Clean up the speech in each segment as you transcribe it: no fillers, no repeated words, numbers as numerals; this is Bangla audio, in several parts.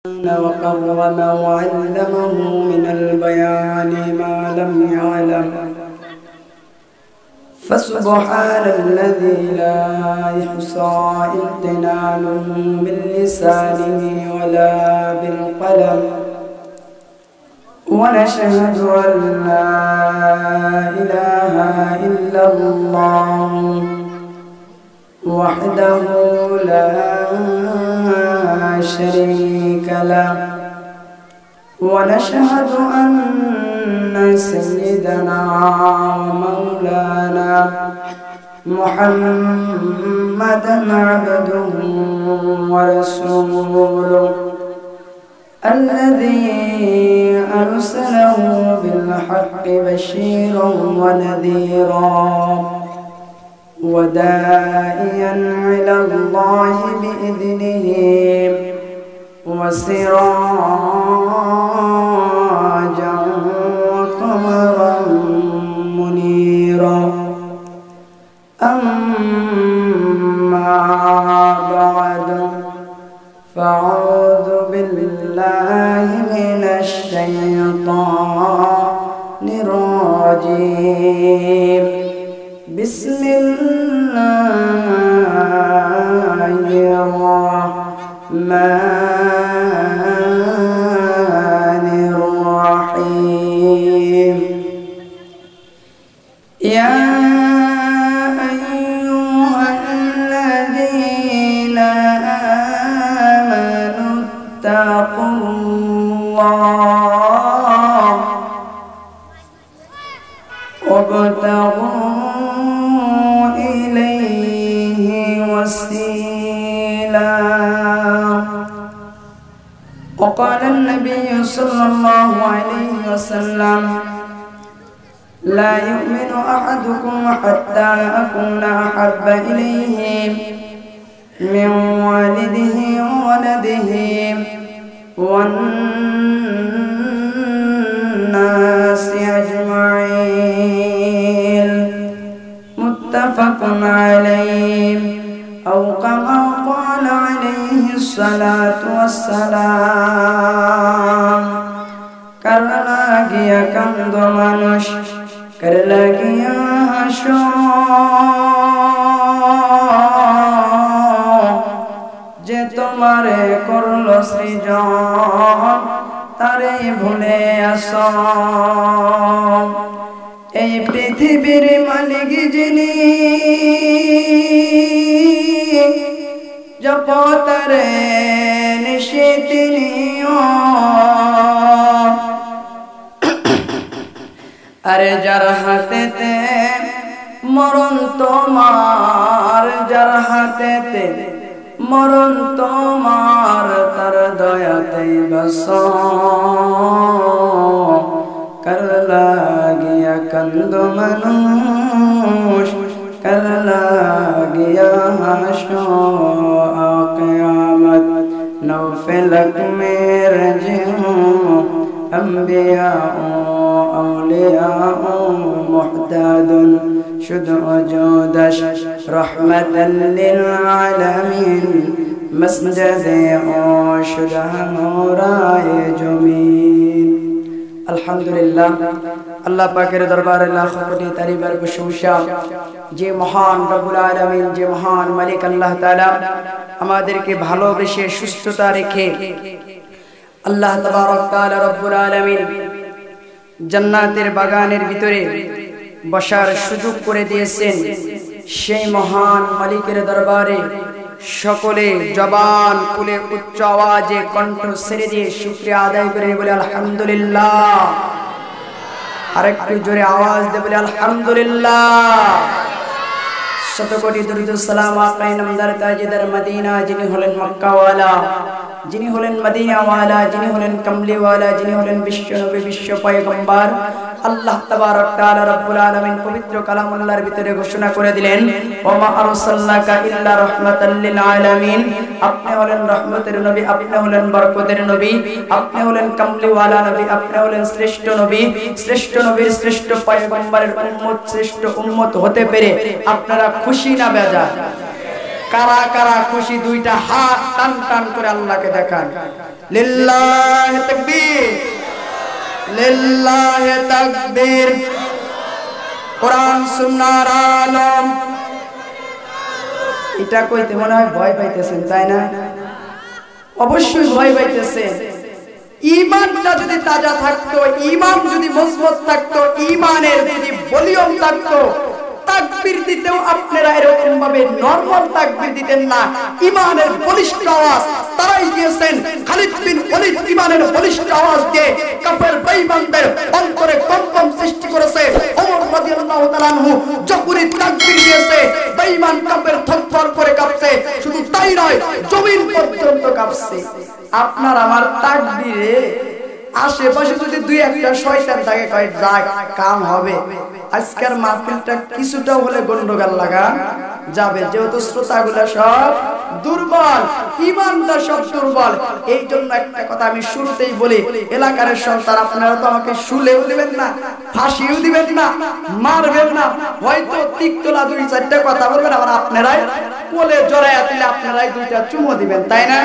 وكرم وعلمه من البيان ما لم يعلم فسبحان الذي لا يحصى امتنانه باللسان ولا بالقلم ونشهد أن لا إله إلا الله وحده لا شريك له ونشهد أن سيدنا ومولانا محمدا عبده ورسوله الذي أرسله بالحق بشيرا ونذيرا وداعيا إلى الله بإذنه وسراجا وقمرا منيرا أما بعد فأعوذ بالله من الشيطان الرجيم بسم الله الرحمن الرحيم يا أيها الذين آمنوا اتقوا الله وابتغوا إليه وسيلا وقال النبي صلى الله عليه وسلم لا يؤمن أحدكم حتى أكون أحب إليه من والده وولده والناس أجمعين متفق عليه أو كما قال عليه الصلاة والسلام करलागिया कंद मानुष करलागिया हशो जे तुम्हारे करलो सृजन तारे भूले आसो এই পৃথিবীর মালিক যিনি জপতারে নিশিতিনিও আরে যার হাতেতে মরণ তোমার যার হাতেতে মরণ তোমার তার দয়াতে বস कर लागिया कंद मनुष कर लागिया हशो क़यामत नौफलक में रजो अंबिया औलिया मुहतादुन शुद वजूदश रहमतन लिल आलमीन मसजद शुद हमराए जमीन अल्हम्दुलिल्लाह अल्लाह पाकेर दरबारे लाख कोटी तारीफ और प्रशंसा जे महान रब्बुल आलामीन जे महान मालिक अल्लाह ताआला আমাদেরকে ভালোবেসে সুস্থতা রেখে আল্লাহ তাবারক তাআলা রব্বুল আলামিন জান্নাতের বাগানের ভিতরে বসার সুযোগ করে দিয়েছেন সেই মহান মালিকের দরবারে সকলে জবান খুলে উচ্চ আওয়াজে কণ্ঠ ছেড়ে দিয়ে শুকরিয়া আদায় করে বলে আলহামদুলিল্লাহ আরেকটু জোরে আওয়াজ দিয়ে বলে আলহামদুলিল্লাহ শত কোটি দরুদ সালাম আকায়ে নামদার তাজদার মদিনা যিনি হলেন মক্কা ওয়ালা যিনি হলেন মদিনা ওয়ালা যিনি হলেন কমলি ওয়ালা যিনি হলেন বিশ্ব নবী বিশ্ব পয়গম্বর আল্লাহ তাবারক তাআলা রব্বুল আলামিন পবিত্র কালামুল্লাহর ভিতরে ঘোষণা করে দিলেন ওয়া মা আরসালনাকা ইল্লা রাহমাতাল লিল আলামিন আপনি হলেন রহমতের নবী আপনি হলেন বরকতের নবী আপনি হলেন কমলি ওয়ালা নবী আপনি হলেন শ্রেষ্ঠ নবী শ্রেষ্ঠ নবীর শ্রেষ্ঠ পয়গম্বরের উম্মত শ্রেষ্ঠ উম্মত হতে পেরে আপনারা খুশি না বেজার কারা কারা খুশি দুইটা হাত টান টান করে আল্লাহকে দেখান। লিল্লাহি তাকবীর, লিল্লাহি তাকবীর। কোরআন সুন্নাহর আলম। এটা কইতে মনে হয় ভয় পাইতেছেন, তাই না? অবশ্যই ভয় পাইতেছেন। ঈমানটা যদি তাজা থাকতো, ঈমান যদি মজবুত থাকতো, ঈমানের যদি ভলিউম থাকতো, তাকবীর দিতেও আপনারা এরকম ভাবে নরমাল তাকবীর দিতেন না। ঈমানের বলিষ্ঠ আওয়াজ তারাই দিয়েছেন। খালিদ বিন ওয়ালিদ ঈমানের বলিষ্ঠ আওয়াজ দিয়ে কাফের বেঈমানদের অন্তরে কম্পন সৃষ্টি করেছে। ওমর রাদিয়াল্লাহু তাআলা আনহু যখনই তাকবীর দিয়েছে, বেঈমান কাফের থরথর করে কাঁপছে। শুধু তাই নয়, জমিন পর্যন্ত কাঁপছে। আপনার আমার তাকবীরে আশেপাশে যদি দুই একটা শয়তান থাকে, কয় যাক কাম হবে, আজকের মাহফিলটা কিছুটা হলে গন্ডগোল লাগা যাবে, যেহেতু শ্রোতাগুলা সব দুর্বল, ঈমানটা সব দুর্বল। এই জন্য একটা কথা আমি শুরুতেই বলি, এলাকার সন্তান আপনারা তো আমাকে শুলেও দিবেন না, ফাঁসিও দিবেন না, মারবেন না, হয়তো তিক্তলা দুই চারটা কথা বলবেন, আবার আপনারাই কোলে জড়াইয়া দিলে আপনারাই দুইটা চুমো দিবেন, তাই না?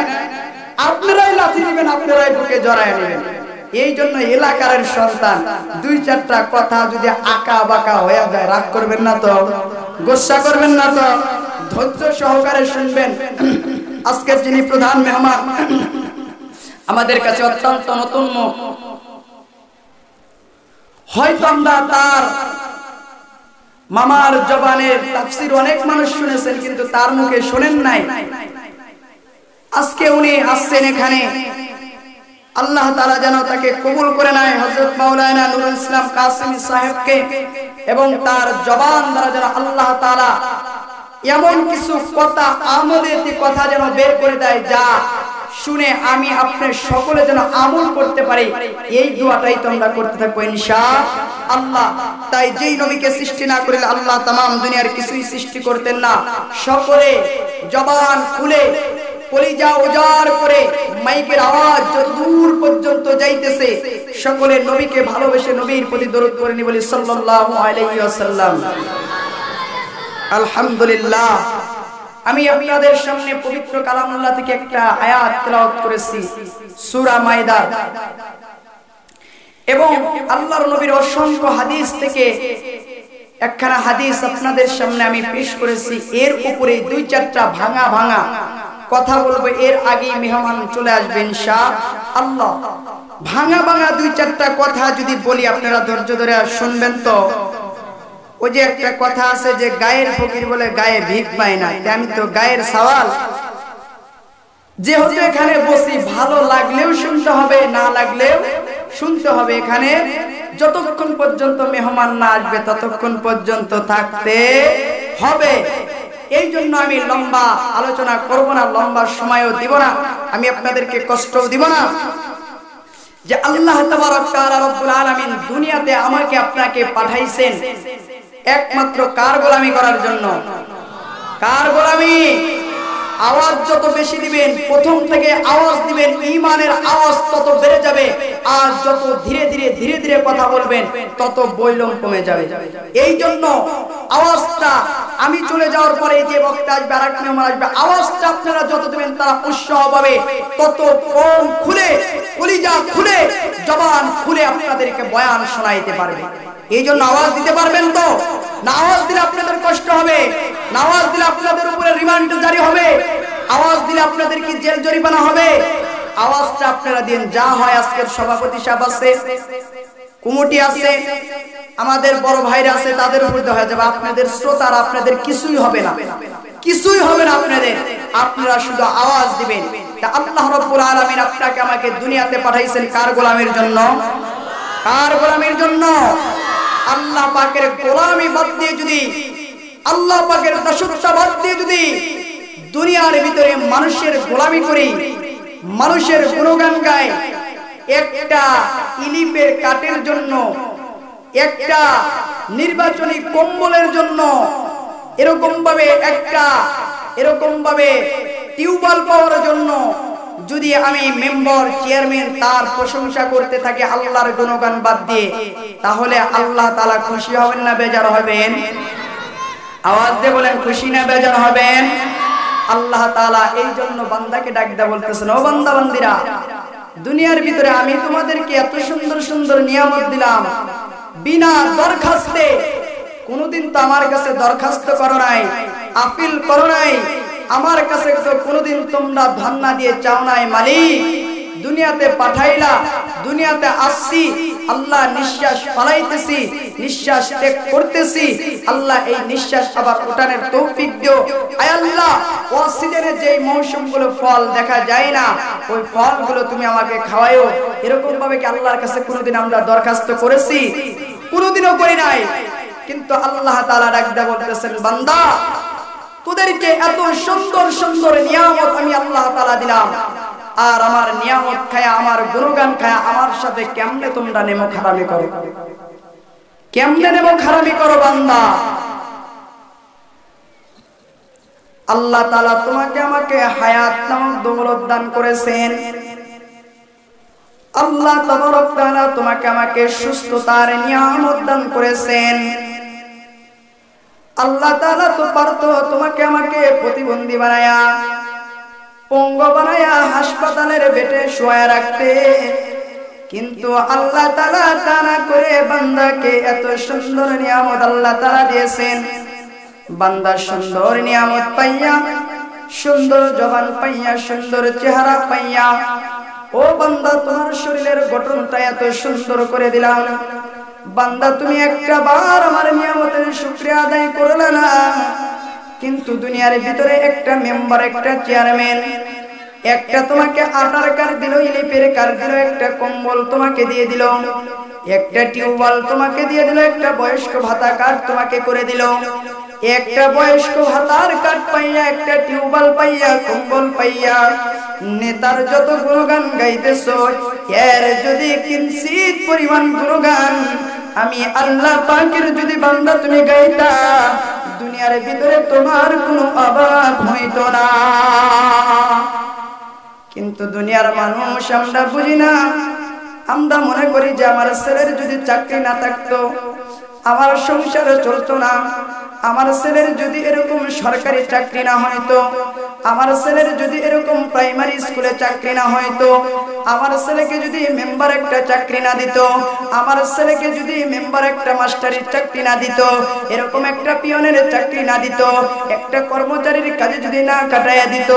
আপনারাই লাথি দিবেন, আপনারাই বুকে জড়াইয়া নেবেন। এই জন্য এলাকার সন্তান দুই চারটা কথা যদি আঁকা বাঁকা হয়ে যায়, রাগ করবেন না তো, গোসা করবেন না তো, ধৈর্য সহকারে শুনবেন। আজকের যিনি প্রধান মেহমান, আমাদের কাছে অত্যন্ত নতুন মুখ। হয়তো আমরা তার মামার জবানের তাফসীর অনেক মানুষ শুনেছেন, কিন্তু তার মুখে শোনেন নাই। আজকে উনি আসছেন এখানে, আল্লাহ তাআলা যেন তাকে কবুল করে নেয়, হযরত মাওলানা নুরুল ইসলাম কাসেমী সাহেবকে, এবং তার জবান দ্বারা যেন আল্লাহ তাআলা এমন কিছু কথা, আমলেতি কথা যেন বের করে দেয়, যা শুনে আমি আপনার সকলে যেন আমল করতে পারি। এই দোয়াটাই তো আমরা করতে থাকবো ইনশাআল্লাহ। তাই যেই নবীকে সৃষ্টি না করিলে আল্লাহ তামাম দুনিয়ার কিছুই সৃষ্টি করতেন না। সকলে জবান খুলে কলিজা উজাড় করে মাইকের আওয়াজ যত দূর পর্যন্ত যাইতেছে, সকলে নবীকে ভালোবেসে নবীর প্রতি দরুদ করে নি বলি সাল্লাল্লাহু আলাইহি ওয়াসাল্লাম। আলহামদুলিল্লাহ, আমি আপনাদের সামনে পবিত্র কালামুল্লাহ থেকে একটা আয়াত তেলাওয়াত করেছি, সূরা মাইদা, এবং আল্লাহর নবীর অসংখ্য হাদিস থেকে একখানা হাদিস আপনাদের সামনে আমি পেশ করেছি। এর উপরে দুই চারটা ভাঙা ভাঙা কথা বলবো, এর আগেই মেহমান চলে আসবে ইনশাআল্লাহ। ভাঙা ভাঙা দুই চারটা কথা যদি বলি, আপনারা ধৈর্য ধরে শুনবেন তো। ওই যে একটা কথা আছে যে গায়ের ফকির বলে গায়ে ভিক পায় না, আমি তো গায়ের সওয়াল। যেহেতু এখানে বসি, ভালো লাগলেও শুনতে হবে, না লাগলেও শুনতে হবে। এখানে যতক্ষণ পর্যন্ত মেহমান না আসবে ততক্ষণ পর্যন্ত থাকতে হবে। এই জন্য আমি লম্বা আলোচনা করব না, লম্বা সময়ও দিব না, আমি আপনাদেরকে কষ্টও দিব না। যে আল্লাহ তাবারক তাআলা রব্বুল আলামিন দুনিয়াতে আমাকে আপনাকে পাঠাইছেন একমাত্র কার গোলামি করার জন্য? কার গোলামি? আওয়াজ যত বেশি দিবেন, প্রথম থেকে আওয়াজ দিবেন, ঈমানের আওয়াজ তত বেড়ে যাবে। আর যত ধীরে ধীরে ধীরে ধীরে কথা বলবেন, তত বৈলম কমে যাবে। এই জন্য আওয়াজটা আমি চলে যাওয়ার পরে যে বক্তা আসবে, আরেক মেহমান আসবে, আওয়াজটা আপনারা যত দিবেন তারা উৎসাহ পাবে, তত কম খুলে, কলিজা খুলে, জবান খুলে আপনাদেরকে বয়ান শোনাইতে পারবে। এই জন্য আওয়াজ দিতে পারবেন তো? না আওয়াজ দিলে আপনাদের কষ্ট হবে, না আওয়াজ দিলে আপনাদের উপরে রিমান্ড জারি হবে, আওয়াজ দিলে আপনাদের কি জেল জরিমানা হবে। আওয়াজটা আপনারা দিন। যা হয়, আজকের সভাপতি সাহেব আছে, কমিটি আছে, আমাদের বড় ভাইরা আছে, তাদের উপর হয়ে যাবে। আপনাদের শ্রোতার আপনাদের কিছুই হবে না, কিছুই হবে না আপনাদের। আপনারা শুধু আওয়াজ দিবেন। আল্লাহ রাব্বুল আলামিন আপনাকে আমাকে দুনিয়াতে পাঠাইছেন কার গোলামের জন্য? কার গোলামের জন্য? আল্লাহ পাকের গোলামি বাদ দিয়ে যদি, আল্লাহ পাকের দাসত্ব বাদ দিয়ে যদি দুনিয়ার ভিতরে মানুষের গোলামি করি, মানুষের গুণগান গায়, একটা ইলিপের কাঠের জন্য, একটা নির্বাচনী কম্বলের জন্য, এরকম ভাবে টিউবওয়েল পাওয়ার জন্য যদি আমি মেম্বার, চেয়ারম্যান তার প্রশংসা করতে থাকি আল্লাহর গুণগান বাদ দিয়ে, তাহলে আল্লাহ তাআলা খুশি হবেন না বেজার হবেন? আওয়াজ দিয়ে বলেন, খুশি না বেজার হবেন? আল্লাহ তাআলা এই জন্য বান্দাকে ডাক দেয়া বলতেছেন, ও বান্দা বান্দিরা, দুনিয়ার ভিতরে আমি তোমাদেরকে এত সুন্দর সুন্দর নিয়ামত দিলাম, বিনা দরখাস্তে। কোনোদিন তো আমার কাছে দরখাস্ত করো নাই, আপিল করো নাই, আমার কাছে তো কোনোদিন তোমরা ধন্না দিয়ে চাও নাই, মালিক দুনিয়াতে পাঠাইলা, দুনিয়াতে আসছি, আল্লাহ নিঃশ্বাস ফলাইতেছি, নিঃশ্বাস ত্যাগ করতেছি, আল্লাহ এই নিঃশ্বাস আবার উঠানের তৌফিক দিও। আয় আল্লাহ, অক্সিজেনের যেই মৌসুমগুলো ফল দেখা যায় না, ওই ফলগুলো তুমি আমাকে খাওয়ায়ো। এরকম ভাবে কি আল্লাহর কাছে কোনোদিন আমরা দরখাস্ত করেছি? কোনোদিনও করি নাই। কিন্তু আল্লাহ তাআলা ডাক দেয়া বলতেছেন, বান্দা তোদেরকে এত সুন্দর সুন্দর নিয়ামত আমি আল্লাহ তাআলা দিলাম, আর আমার নিয়ামত খায়া, আমার গুণগান খায়া আমার সাথে কেমনে তোমরা নেমো খারামি করো? কেমনে নেমো খারামি করো বান্দা? আল্লাহ তাআলা তোমাকে আমাকে হায়াত নামক দৌলত দান করেছেন। আল্লাহ তাবারক তাআলা তোমাকে আমাকে সুস্থতার নিয়ামত দান করেছেন। আল্লাহ তাআলা তো পারতো তোমাকে আমাকে প্রতিবন্ধী বানায়া, পঙ্গ বানায়া হাসপাতালের বেডে শোয়া রাখতে, কিন্তু আল্লাহ তাআলা তা না করে বান্দাকে এত সুন্দর নিয়ামত আল্লাহ তাআলা দিয়েছেন। বান্দা সুন্দর নিয়ামত পাইয়া, সুন্দর জবান পাইয়া, সুন্দর চেহারা পাইয়া, ও বান্দা তোমার শরীরের গঠনটা এত সুন্দর করে দিলাম, বান্দা তুমি একটা বার আমার নিয়ামতের শুকরিয়া আদায় করলে না। কিন্তু দুনিয়ার ভিতরে একটা মেম্বার, একটা চেয়ারম্যান, একটা তোমাকে আটার কার্ড দিল, ইলিপের কার্ড দিল, একটা কম্বল তোমাকে দিয়ে দিল, একটা টিউবওয়েল তোমাকে দিয়ে দিল, একটা বয়স্ক ভাতা কার্ড তোমাকে করে দিল। একটা বয়স্ক ভাতার কার্ড পাইয়া, একটা টিউবওয়েল পাইয়া, কম্বল পাইয়া, নেতার যত গুণগান গাইতেছো, এর যদি কিঞ্চিত পরিমাণ গুণগান আমি আল্লাহ পাকের যদি বান্দা তুমি গাইতা, দুনিয়ার ভিতরে তোমার কোনো অভাব হইতো না। কিন্তু দুনিয়ার মানুষ আমরা বুঝি না, আমরা মনে করি যে আমার ছেলের যদি চাকরি না থাকতো আমার সংসার চলতো না, আমার ছেলের যদি এরকম সরকারি চাকরি না হয়তো, আমার ছেলের যদি এরকম প্রাইমারি স্কুলে চাকরি না হয়তো, আমার ছেলেকে যদি মেম্বার একটা চাকরি না দিত, আমার ছেলেকে যদি মেম্বার একটা মাস্টারির চাকরি না দিত, এরকম একটা পিয়নের চাকরি না দিত, একটা কর্মচারীর কাজে যদি না কাটাইয়া দিত,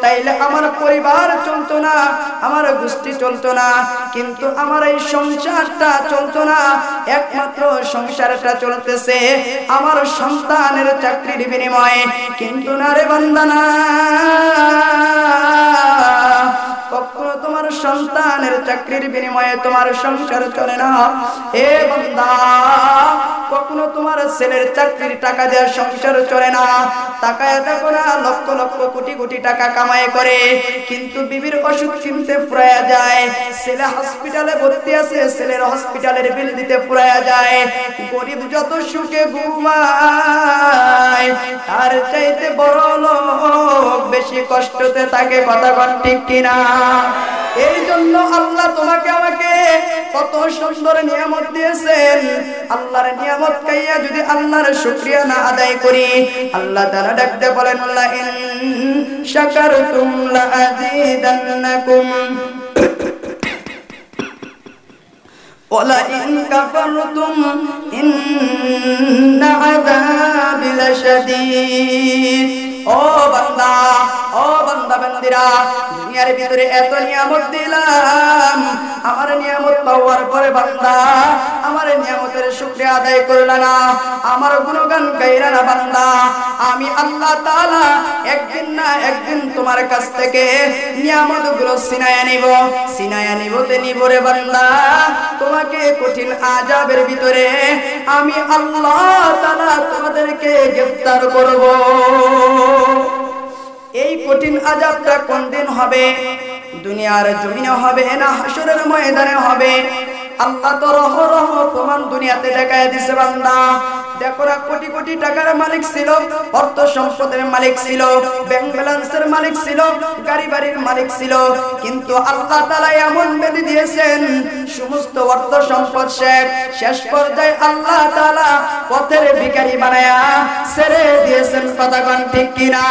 তাইলে আমার পরিবার চলতো না, আমার গোষ্ঠী চলতো না। কিন্তু আমার এই সংসারটা চলতো না, একমাত্র সংসারটা চলতেছে আমার সন্তানের চাকরির বিনিময়ে। কিন্তু না রে বান্দা, না, কখনো তোমার সন্তানের চাকরির বিনিময়ে তোমার সংসার চলে না। এ বান্দা, কখনো তোমার ছেলের চাকরির টাকা দেওয়ার সংসার চলে না। টাকায় দেখো না, লক্ষ লক্ষ কোটি কোটি টাকা কামাই করে, কিন্তু বিবির ওষুধ কিনতে ফুরাইয়া যায়, ছেলে হসপিটালে ভর্তি আছে, ছেলের হসপিটালের বিল দিতে ফুরাইয়া যায়। গরিব যত সুখে ঘুমায়, তার চাইতে বড় লোক বেশি কষ্টতে থাকে। কথা বল ঠিক কিনা? এই জন্য আল্লাহ তোমাকে আমাকে কত সুন্দর নিয়ামত দিয়েছেন। আল্লাহর নিয়ামত খাইয়া যদি আল্লাহর শুকরিয়া না আদায় করি, আল্লাহ তাআলা ডাকতে বলেন, লা ইন শাকারতুম লা আযীদান্নাকুম ওয়া লা ইন কাফারতুম ইন্না আযাবি লাশাদীদ। ও বান্দা, ও বান্দা বান্দিরা, দুনিয়ার ভিতরে এত নিয়ামত দিলাম, আমার নিয়ামত পাওয়ার পরে বান্দা আমার নিয়ামতের শুকরিয়া আদায় করলা না, আমার গুণগান গাইলা না বান্দা, আমি আল্লাহ তাআলা একদিন না একদিন তোমার কাছ থেকে নিয়ামতগুলো ছিনায়া নিব তে নিব রে বান্দা। তোমাকে কঠিন আযাবের ভিতরে আমি আল্লাহ তাআলা তোমাদেরকে গ্রেফতার করব। এই কঠিন আযাবটা কোন দিন হবে? দুনিয়ার জমিনে হবে না হাসরের ময়দানে হবে? আল্লাহ তো রহ প্রমাণ দুনিয়াতে দেখায় দিছে বান্দা। দেখো না কোটি কোটি টাকার মালিক ছিল, অর্থ সম্পদের মালিক ছিল, ব্যাংক ব্যালেন্সের মালিক ছিল, গাড়ি বাড়ির মালিক ছিল, কিন্তু আল্লাহ তাআলা এমন বেঁধে দিয়েছেন সমস্ত অর্থ সম্পদ শেষ পর্যায়ে আল্লাহ তাআলা পথের ভিখারি বানায়া ছেড়ে দিয়েছেন। কথা কোন ঠিক কিনা?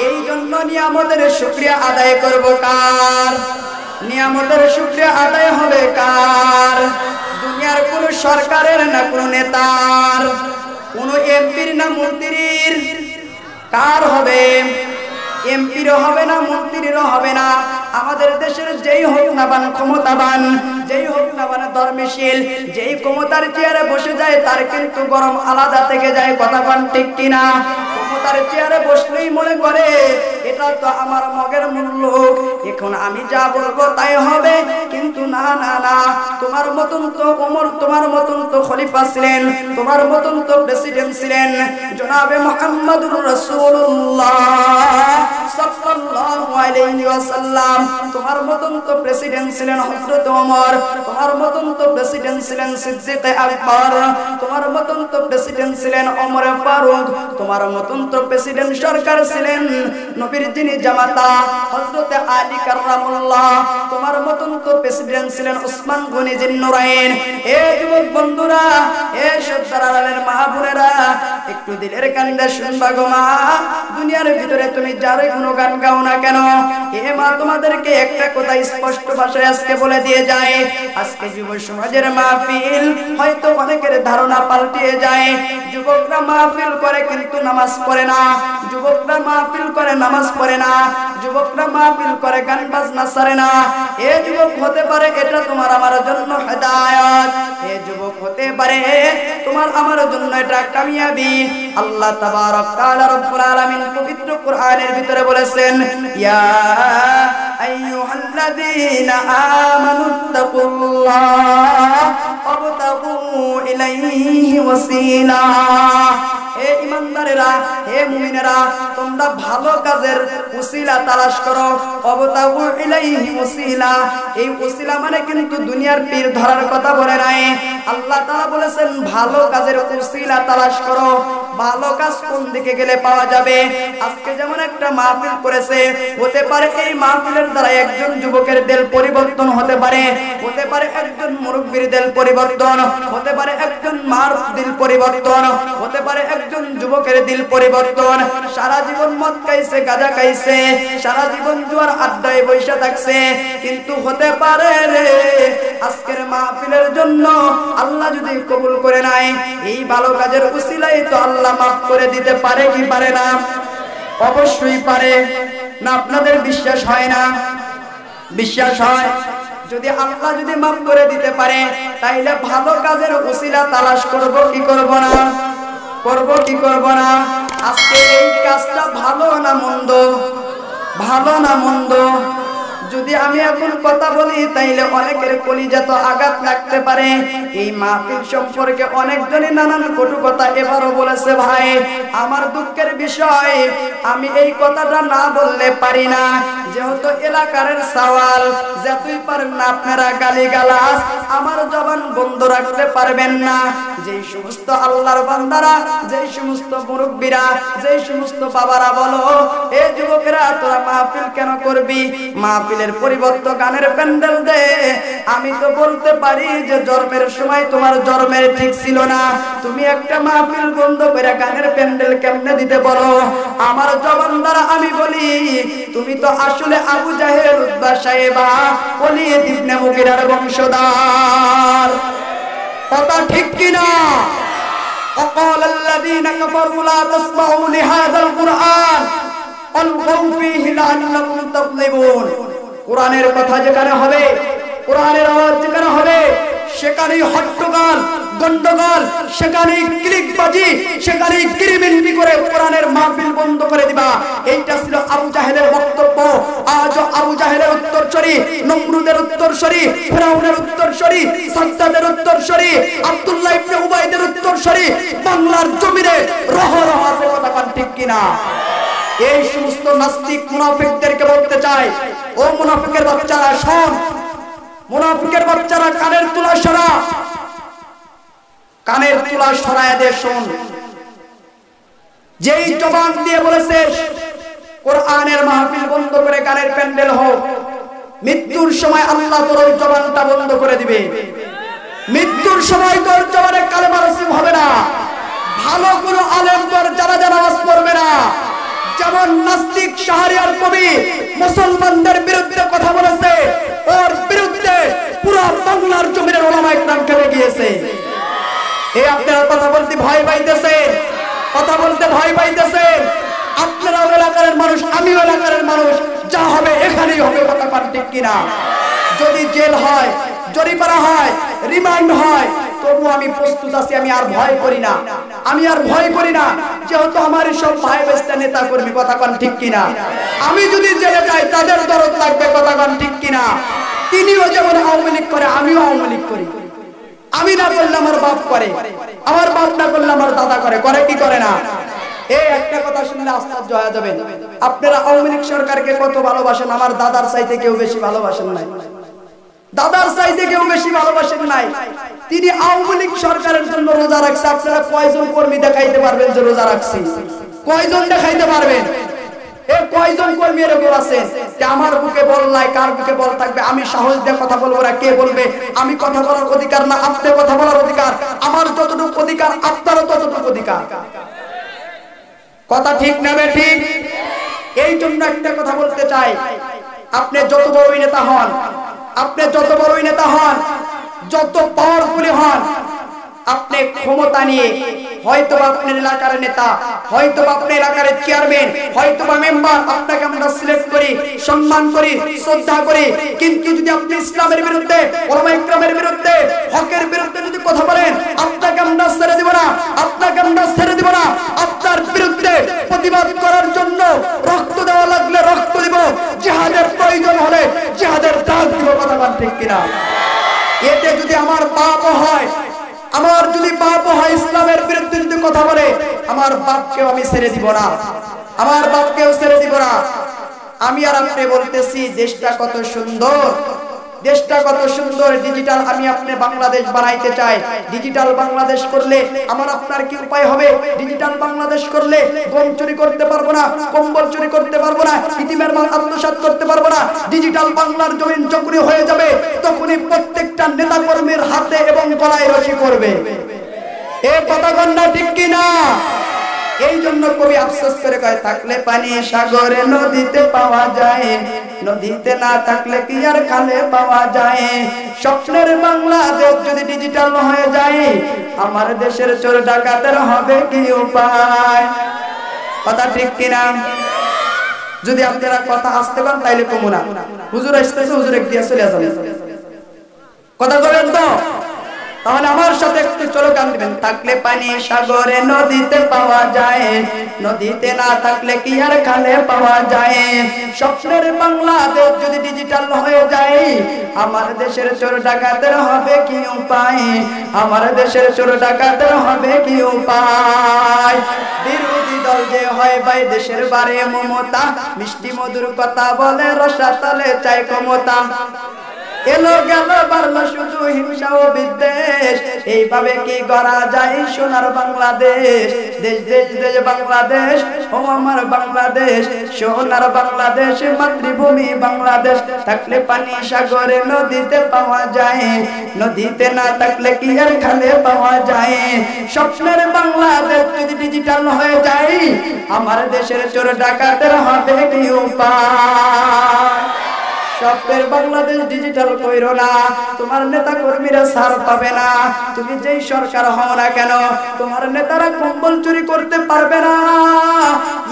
এই জন্য নিয়ামতের শুকরিয়া আদায় করব কার? নিয়ামতের শুকরিয়া আদায় হবে কার? দুনিয়ার কোন সরকারের না কোন নেতার, কোন এমপির না মন্ত্রীর? কার হবে? এমপিরও হবে না, মন্ত্রীরও হবে না। আমাদের দেশের যেই হোক না বান ক্ষমতাবান, যেই হোক না বান ধর্মশীল, যেই ক্ষমতার চেয়ারে বসে যায় তার কিন্তু গরম আলাদা থেকে যায়। কথা কোন ঠিক কিনা? ক্ষমতার চেয়ারে বসলেই মনে করে এটা তো আমার মগের মূল্য, এখন আমি যা বলবো তাই হবে। কিন্তু না না না, তোমার মতন তো ওমর, তোমার মতন তো খলিফা ছিলেন, তোমার মতন তো প্রেসিডেন্ট ছিলেন জনাবে মুহাম্মদুর রাসূলুল্লাহ সাল্লাল্লাহু আলাইহি ওয়াসাল্লাম, তোমার মতন তো প্রেসিডেন্ট ছিলেন হযরত ওমর, তোমার মতন তো প্রেসিডেন্ট ছিলেন সিদ্দিক আকবর, তোমার মতন তো প্রেসিডেন্ট ছিলেন ওমর ফারুক, তোমার মতন তো প্রেসিডেন্ট সরকার ছিলেন নবীর যিনি জামাতা হযরত আলী কাররামুল্লাহ, তোমার মতন তো প্রেসিডেন্ট ছিলেন উসমান গনি জিন্নুরাইন। এ যুবক বন্ধুরা, এ সর্দারের মা বোনেরা, একটু দিলের কান্দে শুনবা গো মা। দুনিয়ার ভিতরে তুমি যারে গুণগান গাও না কেন, এ মা তোমাদেরকে একটা কথা স্পষ্ট ভাষায় আজকে বলে দিয়ে যায়। আজকে যুব সমাজের মাহফিল হয়তো অনেকের ধারণা পাল্টিয়ে যায়। যুবকরা মাহফিল করে কিন্তু নামাজ পড়ে না, যুবকরা মাহফিল করে নামাজ পড়ে না, যুবকরা মাহফিল করে গান বাজনা ছাড়ে না। এ যুবক হতে পারে এটা তোমার আমার জন্য হেদায়েত, এ যুবক হতে পারে তোমার আমার জন্য এটা কামিয়াবি। আল্লাহ তাবারক তাআলা রব্বুল আলামিন পবিত্র কোরআনের ভিতরে বলেছেন, ইয়া আইয়ুহাল্লাযীনা আমানুত্তাকুল্লাহ ওয়াবতাগু ইলাইহি ওয়াসিলা। হে ঈমানদারেরা, হে মুমিনেরা, তোমরা ভালো কাজের ওসিলা তালাশ করো। ওয়াবতাগু ইলাইহি ওসিলা, এই ওসিলা মানে কিন্তু দুনিয়ার পীর ধরার কথা বলে নাই। আল্লাহ তাআলা বলেছেন ভালো কাজের ওসিলা তালাশ করো। ভালো কাজ কোন দিকে গেলে পাওয়া যাবে? আজকে যেমন একটা মাহফিল করেছে, হতে পারে এই মাহফিলের দ্বারা একজন যুবকের দিল পরিবর্তন হতে পারে, হতে পারে একজন মুরব্বির দিল পরিবর্তন, হতে পারে একজন মার দিল পরিবর্তন, হতে পারে একজন যুবকের দিল পরিবর্তন। সারা জীবন মদ খাইছে, গাঁজা খাইছে, সারা জীবন জুয়ার আড্ডায় বসে থাকছে, কিন্তু হতে পারে রে আজকের মাহফিলের জন্য আল্লাহ যদি কবুল করে নাই, এই ভালো কাজের উসিলায় তো আল্লাহ মাফ করে দিতে পারে কি পারে না? অবশ্যই পারে। না আপনাদের বিশ্বাস হয় না? বিশ্বাস হয়। যদি আল্লাহ যদি মাফ করে দিতে পারে, তাইলে ভালো কাজের উসিলা তালাশ করব কি করব না? করব কি করব না? আজকে এই কাজটা ভালো না মন্দ? ভালো না মন্দ? যদি আমি এখন কথা বলি তাইলে অনেকের কলিজা তো আঘাত লাগতে পারে। এই মাহফিল সম্পর্কে অনেকজনই নানান কটু কথা এবারও বলেছে। ভাই, আমার দুঃখের বিষয়, আমি এই কথাটা না বললে পারি না, যেহেতু এলাকার সওয়াল, যতই পারেন না আপনারা গালিগালাজ আমার জবান বন্ধ রাখতে পারবেন না। যেই সমস্ত আল্লাহর বান্দারা, যেই সমস্ত মুরব্বীরা, যেই সমস্ত বাবারা বলো, এ যুবকেরা তোরা মাহফিল কেন করবি? মাহফিলের পরিবর্তে গানের প্যান্ডেল দে। আমি তো বলতে পারি যে জন্মের সময় তোমার জন্মের ঠিক ছিল না, তুমি একটা মাহফিল বন্ধ করে গানের প্যান্ডেল কেমনে দিতে বলো? আমার জবান দ্বারা আমি বলি, তুমি তো আসলে আবু জাহেল, উতবা, সাইবা, ওলীদ ইবনে মুগীরার বংশধর। কথা ঠিক কিনা? وقال الذين كفروا لا تسمعوا لهذا القرآن والغوا فيه لعلكم تغلبون। কোরআনের কথা যেখানে হবে, কোরআনের আওয়াজ যেখানে হবে, সেখানেই হট্টগোল, গন্ডগোল, সেখানেই ক্লিকবাজি, সেখানেই কিরিমিরি করে কোরআনের মাহফিল বন্ধ করে দিবা। এইটা ছিল আবু জাহেলের বক্তব্য। আজ আবু জাহেলের উত্তরসূরি, নমরুদের উত্তরসূরি, ফিরাউনের উত্তরসূরি, সাদ্দাদের উত্তরসূরি, আব্দুল্লাহ ইবনে উবাইদের উত্তরসূরি বাংলার জমিনে রহ রহ আছে। কথা কান ঠিক কিনা? এই সমস্ত নাস্তিক মুনাফিকদেরকে বলতে চাই, ও মুনাফিকের বাচ্চারা শোন, মুনাফিকের বাচ্চারা কানের তুলা সরা, কানের তুলা সরায় দে শোন। যেই জবান দিয়ে বলেছে কোরআনের মাহফিল বন্ধ করে গানের প্যান্ডেল হোক, মৃত্যুর সময় আল্লাহ তোর ওই জবানটা বন্ধ করে দিবে। মৃত্যুর সময় তোর জবানে কালেমা নসিব হবে না। ভালো কোনো আলেম তোর জানাজা নামাজ পড়বে না। যেমন নাস্তিক শাহরিয়ার কবি মুসলমানদের বিরুদ্ধে কথা বলেছে, ওর বিরুদ্ধে পুরো বাংলার জমিনের ওলামা ইকরাম কেঁপে গিয়েছে। এই আপনারা কথা বলতে ভয় পাইতেছেন, কথা বলতে ভয় পাইতেছেন। আপনারাও এলাকার মানুষ, আমিও এলাকার মানুষ, যা হবে এখানেই হবে, কথা পান ঠিক কিনা? যদি জেল হয়, জরিমানা হয়, রিমান্ড হয়, তবু আমি প্রস্তুত আছি। আমি আর ভয় করি না, আমি আর ভয় করি না, যেহেতু আমার সব ভাই বেস্তা নেতা কর্মী, কথা পান ঠিক কিনা? আমি যদি জেলে যাই তাদের দরদ লাগবে, কথা পান ঠিক কিনা? তিনিও যেমন আওয়ামী লীগ করে, আমিও আওয়ামী লীগ করি। আমি না করলে আমার বাপ করে, আমার বাপ না করলে আমার দাদা করে, করে কি করে না? এই একটা কথা শুনলে আশ্চর্য হয়ে যাবে। আপনারা আওয়ামী লীগ সরকারকে কত ভালোবাসেন, আমার দাদার চাইতে কেউ বেশি ভালোবাসেন নাই, দাদার চাইতে কেউ বেশি ভালোবাসেন নাই। তিনি আওয়ামী লীগ সরকারের জন্য রোজা রাখছে। আপনারা কয়জন কর্মী দেখাইতে পারবেন যে রোজা রাখছি? কয়জন দেখাইতে পারবেন? এই কয়জন কর্মী এরকম আছেন যে আমার বুকে বল নাই, কার বুকে বল থাকবে? আমি সাহস দিয়ে কথা বলবো না, কে বলবে? আমি কথা বলার অধিকার না, আপনি কথা বলার অধিকার। আমার যতটুকু অধিকার আপনারও ততটুকু অধিকার। কথা ঠিক না ঠিক? এই জন্য একটা কথা বলতে চাই, আপনি যত বড়ই নেতা হন, আপনি যত বড়ই নেতা হন, যত পাওয়ারফুলি হন, আপনি ক্ষমতা নিয়ে হয়তো আপনার এলাকার নেতা, হয়তো আপনার এলাকার চেয়ারম্যান, হয়তো বা মেম্বার, আপনাকে আমরা সিলেক্ট করি, সম্মান করি, শ্রদ্ধা করি, কিন্তু যদি আপনি ইসলামের বিরুদ্ধে, ওলামা ইকরামের বিরুদ্ধে, হকের বিরুদ্ধে যদি কথা বলেন, আপনাকে আমরা ছেড়ে দিব না, আপনাকে আমরা ছেড়ে দিব না। আপনার বিরুদ্ধে প্রতিবাদ করার জন্য রক্ত দেওয়া লাগলে রক্ত দিব, জিহাদের প্রয়োজন হলে জিহাদের ডাক দিব, কথা বলেন ঠিক কিনা? এতে যদি আমার পাপ হয়, আমার যদি পাপ হয়, ইসলামের বিরুদ্ধে যদি কথা বলে, আমার বাপকেও আমি ছেড়ে দিব না, আমার বাপকেও ছেড়ে দিব না। আমি আর আপনি বলতেছি দেশটা কত সুন্দর, দেশটা কত সুন্দর, ডিজিটাল আমি আপনি বাংলাদেশ বানাইতে চাই। ডিজিটাল বাংলাদেশ করলে আমার আপনার কি উপায় হবে? ডিজিটাল বাংলাদেশ করলে গম চুরি করতে পারবো না, কম্বল চুরি করতে পারবো না, ইতিমের মাল আত্মসাৎ করতে পারবো না। ডিজিটাল বাংলার জমিন যখনই হয়ে যাবে, তখনই প্রত্যেকটা নেতা কর্মীর হাতে এবং গলায় রশি করবে। এ কথা গন্ডা ঠিক কিনা? এই জন্য কবি আফসোস করে কয়, থাকলে পানি সাগরে নদীতে পাওয়া যায়, নদীতে না থাকলে কি আর খালে পাওয়া যায়। স্বপ্নের বাংলাদেশ যদি ডিজিটাল হয়ে যায়, আমার দেশের চোর ডাকাতের হবে কি উপায়? কথা ঠিক কিনা? যদি আপনারা কথা আসতে পারেন তাইলে কমু না। হুজুর আসতেছে, হুজুর এক দিয়ে চলে যাবে, কথা বলেন তো? তাহলে আমার সাথে একটু চলো গান দিবেন। থাকলে পানি সাগরে নদীতে পাওয়া যায়, নদীতে না থাকলে কি আর খালে পাওয়া যায়। স্বপ্নের বাংলাদেশ যদি ডিজিটাল হয়ে যায়, আমার দেশের চোর ডাকাতের হবে কি উপায়? আমার দেশের চোর ডাকাতের হবে কি উপায়? বিরোধী দল যে হয় ভাই দেশের বারে মমতা, মিষ্টি মধুর কথা বলে রসাতলে চাই ক্ষমতা। এলো গেল বাড়লো শুধু হিংসা ও বিদ্বেষ, এইভাবে কি গড়া যায় সোনার বাংলাদেশ? দেশ দেশ দেশ বাংলাদেশ, ও আমার বাংলাদেশ, সোনার বাংলাদেশ, মাতৃভূমি বাংলাদেশ। থাকলে পানি সাগরে নদীতে পাওয়া যায়, নদীতে না থাকলে কি আর খালে পাওয়া যায়। স্বপ্নের বাংলাদেশ যদি ডিজিটাল হয়ে যায়, আমার দেশের চোর ডাকাতের হবে কি উপায়? স্বপ্নের বাংলাদেশ ডিজিটাল কইরো না, তোমার নেতা কর্মীরা ছাড় পাবে না। তুমি যেই সরকার হও না কেন, তোমার নেতারা কম্বল চুরি করতে পারবে না।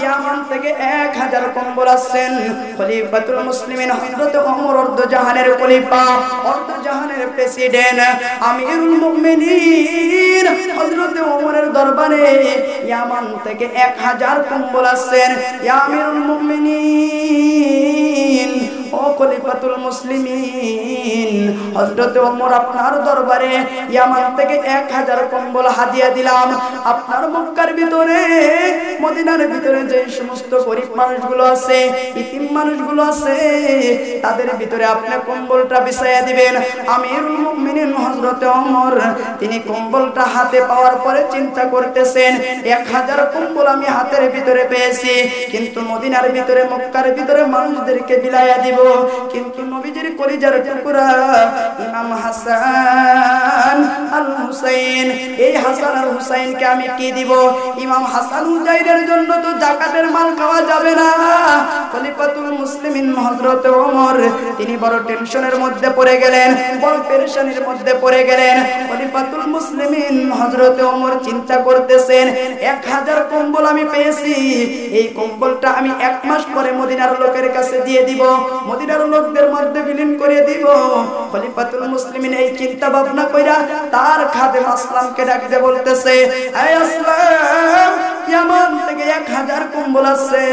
ইয়ামান থেকে 1000 কম্বল আসছেন খলিফাতুল মুসলিমিন হযরত ওমর অর্ধজাহানের খলিফা, অর্ধজাহানের প্রেসিডেন্ট, আমিরুল মুমিনিন হযরত ওমরের দরবারে ইয়ামান থেকে 1000 কম্বল আসছেন। আমিরুল মুমিনিন, ও খলিফাতুল মুসলিমিন, হযরত ওমর আপনার দরবারে ইয়ামান থেকে 1000 কম্বল হাদিয়া দিলাম। আপনার মক্কার ভিতরে মদিনার ভিতরে যে সমস্ত গরিব মানুষগুলো আছে, ইতিম মানুষগুলো আছে, তাদের ভিতরে আপনি কম্বলটা বিছায়া দিবেন। আমিরুল মুমিনিন হযরত ওমর তিনি কম্বলটা হাতে পাওয়ার পরে চিন্তা করতেছেন 1000 কম্বল আমি হাতের ভিতরে পেয়েছি, কিন্তু মদিনার ভিতরে মক্কার ভিতরে মানুষদেরকে বিলায়া দিব, কিন্তু নবীজির কলিজার টুকরা ইমাম হাসান আল হুসাইন, এই হাসান আর হুসাইনকে আমি কি দিব? ইমাম হাসান হুসাইনের জন্য তো যাকাতের মাল খাওয়া যাবে না। খলিফাতুল মুসলিমিন হযরত ওমর তিনি বড় টেনশনের মধ্যে পড়ে গেলেন, বড় পেরেশানির মধ্যে পড়ে গেলেন। খলিফাতুল মুসলিমিন হযরত ওমর চিন্তা করতেছেন 1000 কম্বল আমি পেয়েছি, এই কম্বলটা আমি 1 মাস পরে মদিনার লোকের কাছে দিয়ে দিব, মদিনার লোকদের মধ্যে বিলীন করে দিব। খলিফাতুল মুসলিমিন এই চিন্তা ভাবনা কইরা তার খাদেম আসলামকে ডাকতে বলতেছে, এই আসলাম, ইয়ামান থেকে 1000 কম্বল আছে,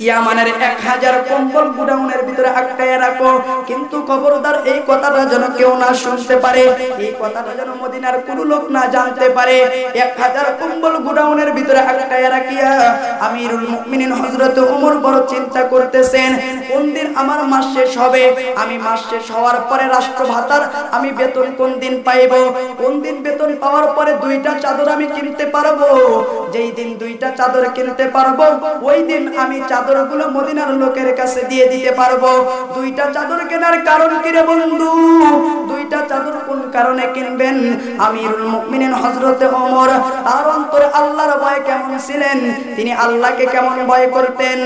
ইয়ামানের 1000 কম্বল গুডাউনের ভিতরে আটকায় রাখো, কিন্তু খবরদার এই কথাটা যেন কেউ না শুনতে পারে, এই কথাটা যেন মদিনার কোনো লোক না জানতে পারে। 1000 কম্বল গুডাউনের ভিতরে আটকায় রাখিয়া আমিরুল মুমিনিন হযরত ওমর বড় চিন্তা করতেছেন, কোন দিন আমার মাস শেষ হবে, আমি মাস শেষ হওয়ার পরে রাষ্ট্র ভাতার আমি বেতন কোন দিন পাইব, কোন দিন বেতন পাওয়ার পরে 2টা চাদর আমি কিনতে পারবো, যেই দিন 2টা চাদর কিনতে পারবো ওই দিন আমি চাদরগুলো মদিনার লোকের কাছে দিয়ে দিতে পারবো। 2টা চাদর কেনার কারণ কি রে বন্ধু? 2টা চাদর কোন কারণে কিনবেন? আমিরুল মুমিনিন হযরত ওমর তার অন্তরে আল্লাহর ভয় কেমন ছিলেন, তিনি আল্লাহকে কেমন ভয় করতেন,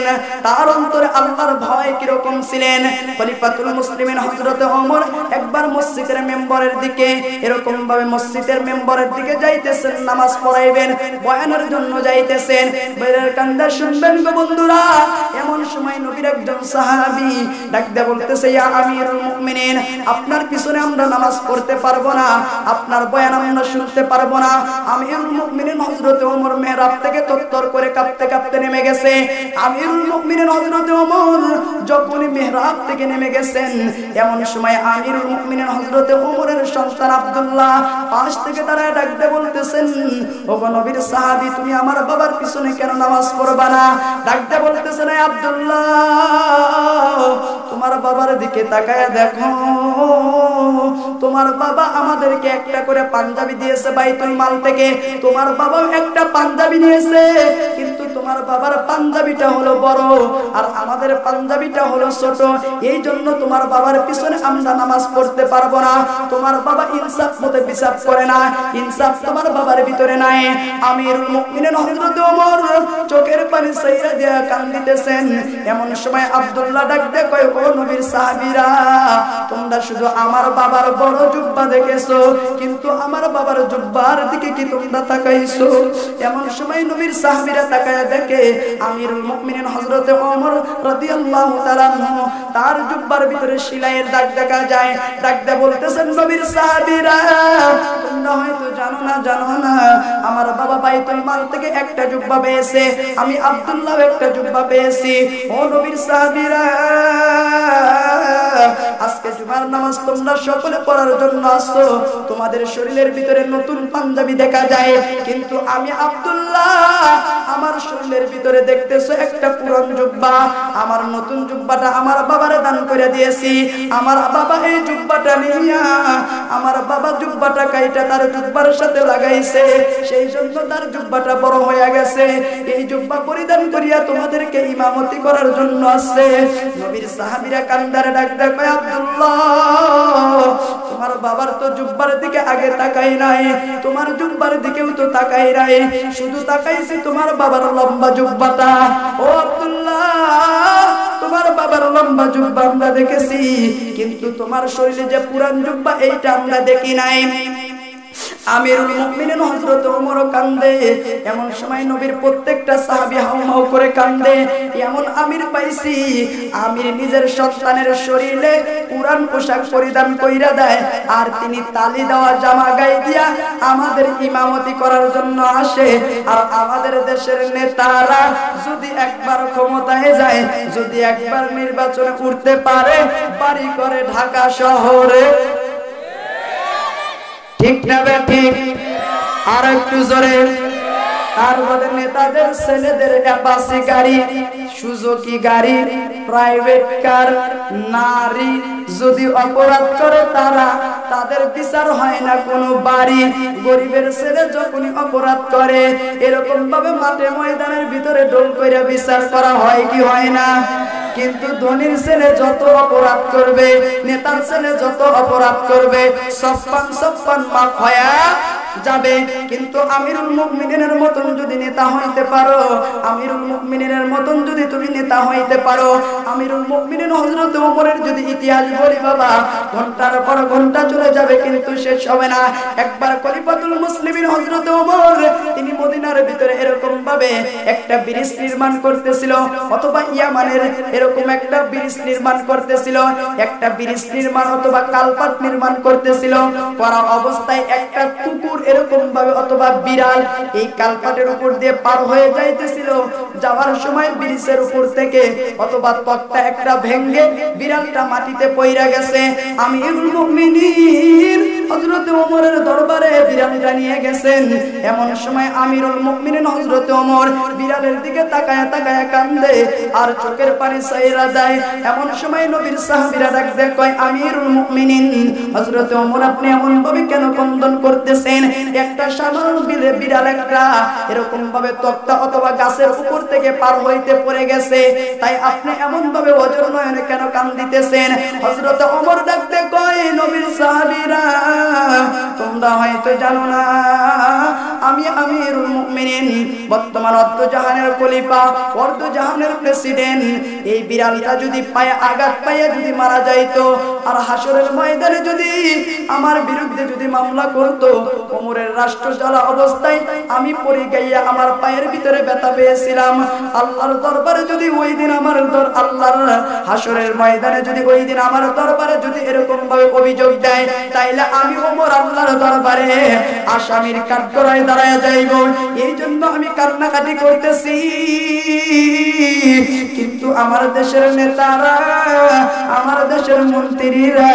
তার অন্তরে আল্লাহর ভয় কি রকম ছিলেন। খলিফাতুল মুসলিমিন হযরত ওমর একবার মসজিদের মেম্বারের দিকে এরকম ভাবে মসজিদের মেম্বারের দিকে যাইতেছেন, নামাজ পড়াইবেন, বয়ানের জন্য যাইতেছেন। বাইরের কান্দা শুনবেন গো বন্ধুরা, এমন সময় নবীর একজন সাহাবী ডাকতে বলতেছে, ইয়া আমিরুল মুমিনিন, আপনার পিছনে আমরা নামাজ পড়তে পারবো না, আপনার বয়ান আমরা শুনতে পারবো না। আমিরুল মুমিনিন হযরত ওমর মেহরাব থেকে তরতর করে কাঁপতে কাঁপতে নেমে গেছে। আমিরুল মুমিনিন হযরত ওমর যখন মেহরাব থেকে নেমে গেছেন, এমন সময় আমিরুল মুমিনিন হযরত ওমরের সন্তান আব্দুল্লাহ পাশ থেকে দাঁড়ায় ডাকতে বলতেছেন, ওগো নবীর সাহাবী, তুমি আমার বাবার পিছনে কেন নামাজ পড়বা না? ডাকতে বলতেছেন, এই আব্দুল্লাহ, তোমার বাবার দিকে তাকায় দেখো, তোমার বাবা আমাদেরকে একটা করে পাঞ্জাবি দিয়েছে বাইতুল মাল থেকে, তোমার বাবাও একটা পাঞ্জাবি নিয়েছে, কিন্তু তোমার বাবার পাঞ্জাবিটা হলো বড় আর আমাদের পাঞ্জাবিটা হলো ছোট, এই জন্য তোমার বাবার পিছনে আমরা নামাজ পড়তে পারবো না। তোমার বাবা ইনসাফ মতে বিচার করে না, ইনসাফ তোমার বাবার ভিতরে নাই। আমিরুল মুমিনিন হযরত ওমর চোখের পানি ছাইরা দিয়া কান্দিতেছেন। এমন সময় আব্দুল্লাহ ডাকতে কয়, ও নবীর সাহাবীরা, তোমরা শুধু আমার বাবার বড় জুব্বা দেখেছো, কিন্তু আমার বাবার জুব্বার দিকে কি তোমরা তাকাইছো? এমন সময় নবীর সাহাবীরা তাকায়া দেখে আমিরুল মুমিনিন হযরত ওমর রাদিয়াল্লাহু তাআলা তার জুব্বার ভিতরে সেলাইয়ের দাগ দেখা যায়। ডাকতে বলতেছেন, নবীর সাহাবীরা, তোমরা হয়তো জানো না আমার বাবা বাইতুল মাল থেকে একটা জুব্বা পেয়েছে, আমি আব্দুল্লাহ একটা জুব্বা পেয়েছি। ও নবীর সাহাবীরা, আজকে জুমার নামাজ তোমরা সকলে পড়ার জন্য আসছো, তোমাদের শরীরের ভিতরে নতুন পাঞ্জাবি দেখা যায়, কিন্তু আমি আব্দুল্লাহ আমার শরীরের ভিতরে দেখতেছো একটা পুরান জুব্বা, আমার নতুন জুব্বাটা আমার বাবারে দান করে দিয়েছি। আমার বাবা এই জুব্বাটা নিয়া আমার বাবা জুব্বাটা কাইটা তার জুব্বার সাথে লাগাইছে, সেই জন্য তার জুব্বাটা বড় হয়ে গেছে। এই জুব্বা পরিধান করিয়া তোমাদেরকে ইমামতি করার জন্য আসছে। নবীর সাহাবীরা কান্দারে ডাকতে কয়, আব্দুল্লাহ, তোমার বাবার তো জুব্বার দিকে আগে তাকাই নাই, তোমার জুব্বার দিকেও তো তাকাই নাই, শুধু তাকাইছি তোমার বাবার লম্বা জুব্বাটা। ও আব্দুল্লাহ, তোমার বাবার লম্বা জুব্বা আমরা দেখেছি, কিন্তু তোমার শরীরে যে পুরান জুব্বা এইটা আমরা দেখি নাই। আমিরুল মুমিনিন হযরত ওমর কান্দে। এমন সময় নবীর প্রত্যেকটা সাহাবী হাউমাউ করে কান্দে। এমন আমির পাইছি, আমির নিজের সন্তানের শরীরে পুরান পোশাক পরিধান কইরা দেয়, আর তিনি তালি দেওয়া জামা গায়ে দিয়া আমাদের ইমামতি করার জন্য আসে। আর আমাদের দেশের নেতারা যদি একবার ক্ষমতায় যায়, যদি একবার নির্বাচনে উঠতে পারে, বাড়ি করে ঢাকা শহরে। ঠিক না ঠিক? আর একটু জোরে। আর আমাদের নেতাদের ছেলেদের অ্যাপাচি গাড়ি, সুজুকি গাড়ি, প্রাইভেট কার, নারী যদি অপরাধ করে তারা, তাদের বিচার হয় না কোনো বাড়ি। গরিবের ছেলে যখনই অপরাধ করে এরকম ভাবে মাঠে ময়দানের ভিতরে ঢোল কইরা বিচার করা হয় কি হয় না? কিন্তু ধনীর ছেলে যত অপরাধ করবে, নেতার ছেলে যত অপরাধ করবে, সপ্পান মাফ হয়া যাবে। কিন্তু আমিরুল মুমিনিনের মতন যদি নেতা হইতে পারো, আমিরুল মুমিনিনের মতন যদি তুমি নেতা হইতে পারো, আমিরুল মুমিনিন হযরত ওমরের যদি ইতিহাস বলি বাবা, ঘন্টার পর ঘন্টা চলে যাবে কিন্তু শেষ হবে না। একবার খলিফাতুল মুসলিমিন হযরত ওমর তিনি মদিনার ভিতরে এরকম ভাবে একটা ব্রিজ নির্মাণ করতেছিল, অথবা ইয়ামানের এরকম একটা ব্রিজ নির্মাণ করতেছিল, একটা ব্রিজ নির্মাণ অথবা কালপাট নির্মাণ করতেছিল। করা অবস্থায় একটা কুকুর এরকম ভাবে অথবা বিড়াল এই কালপাটের উপর দিয়ে পার হয়ে যাইতেছিল। যাওয়ার সময় ব্রিজের উপর থেকে অথবা তক্তা একটা ভেঙে বিড়ালটা মাটিতে পইরা গেছে। আমিরুল মুমিনিন হযরত ওমরের দরবারে বিড়ালটা নিয়ে গেছেন। এমন সময় আমিরুল মুমিনিন হযরত ওমর বিড়ালের দিকে তাকায়া তাকায়া কান্দে আর চোখের পানি ছাইরা যায়। এমন সময় নবীর সাহাবীরা ডাকতে কয়, আমিরুল মুমিনিন হযরত ওমর আপনি এমন ভাবে কেন ক্রন্দন করতেছেন? একটা সাধারণ বিড়াল একটা এরকম ভাবে তক্তা অথবা গাছের উপর থেকে পার হইতে পড়ে গেছে, তাই আপনি এমন ভাবে ওজর নয়নে কেন কান্দিতেছেন? হযরত ওমর ডাকতে কয়, নবীর সাহাবীরা তোমরা হয়তো জানো না, আমি আমিরুল মুমিনিন, বর্তমান অর্ধজাহানের খলিফা, অর্ধজাহানের প্রেসিডেন্ট। এই বিড়ালটা যদি পায়ে আঘাত পাইয়া যদি মারা যাইতো আর হাসরের ময়দানে যদি আমার বিরুদ্ধে যদি মামলা করতো, ওমরের রাষ্ট্র চলা অবস্থায় আমি পড়ে গাইয়া আমার পায়ের ভিতরে ব্যথা পেয়েছিলাম, আল্লাহর দরবারে যদি ওই দিন আমার আল্লাহর হাসরের ময়দানে যদি ওই দিন আমার দরবারে যদি এরকম ভাবে অভিযোগ দেয়, তাইলে আমি ওমর আল্লাহর দরবারে আসামির কাঠগড়ায় দাঁড়ায় যাইব। এই জন্য আমি কান্নাকাটি করতেছি। কিন্তু আমার দেশের নেতারা, আমার দেশের মন্ত্রীরা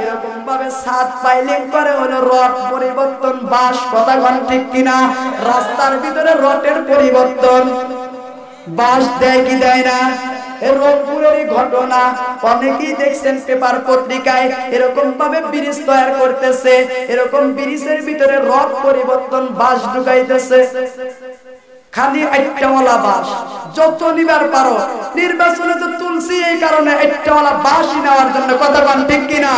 এরকম ভাবে সাত পাইলিং করে হলো রড পরিবর্তন, বাস, কথা কোন ঠিক কিনা? রাস্তার ভিতরে রটের পরিবর্তন, বাস দেয় কি দেয় না? রংপুরের ঘটনা অনেকেই দেখছেন পেপার পত্রিকায়, এরকম ভাবে ব্রিজ তৈরি করতেছে, এরকম ব্রিজের ভিতরে রড পরিবর্তন, বাস ঢুকাইতেছে। খালি আইটাওয়ালা বাস যত নিবার পারো, নির্বাচনে তো তুলসী এই কারণে আইটাওয়ালা বাসই নেওয়ার জন্য। কথা কোন ঠিক কিনা?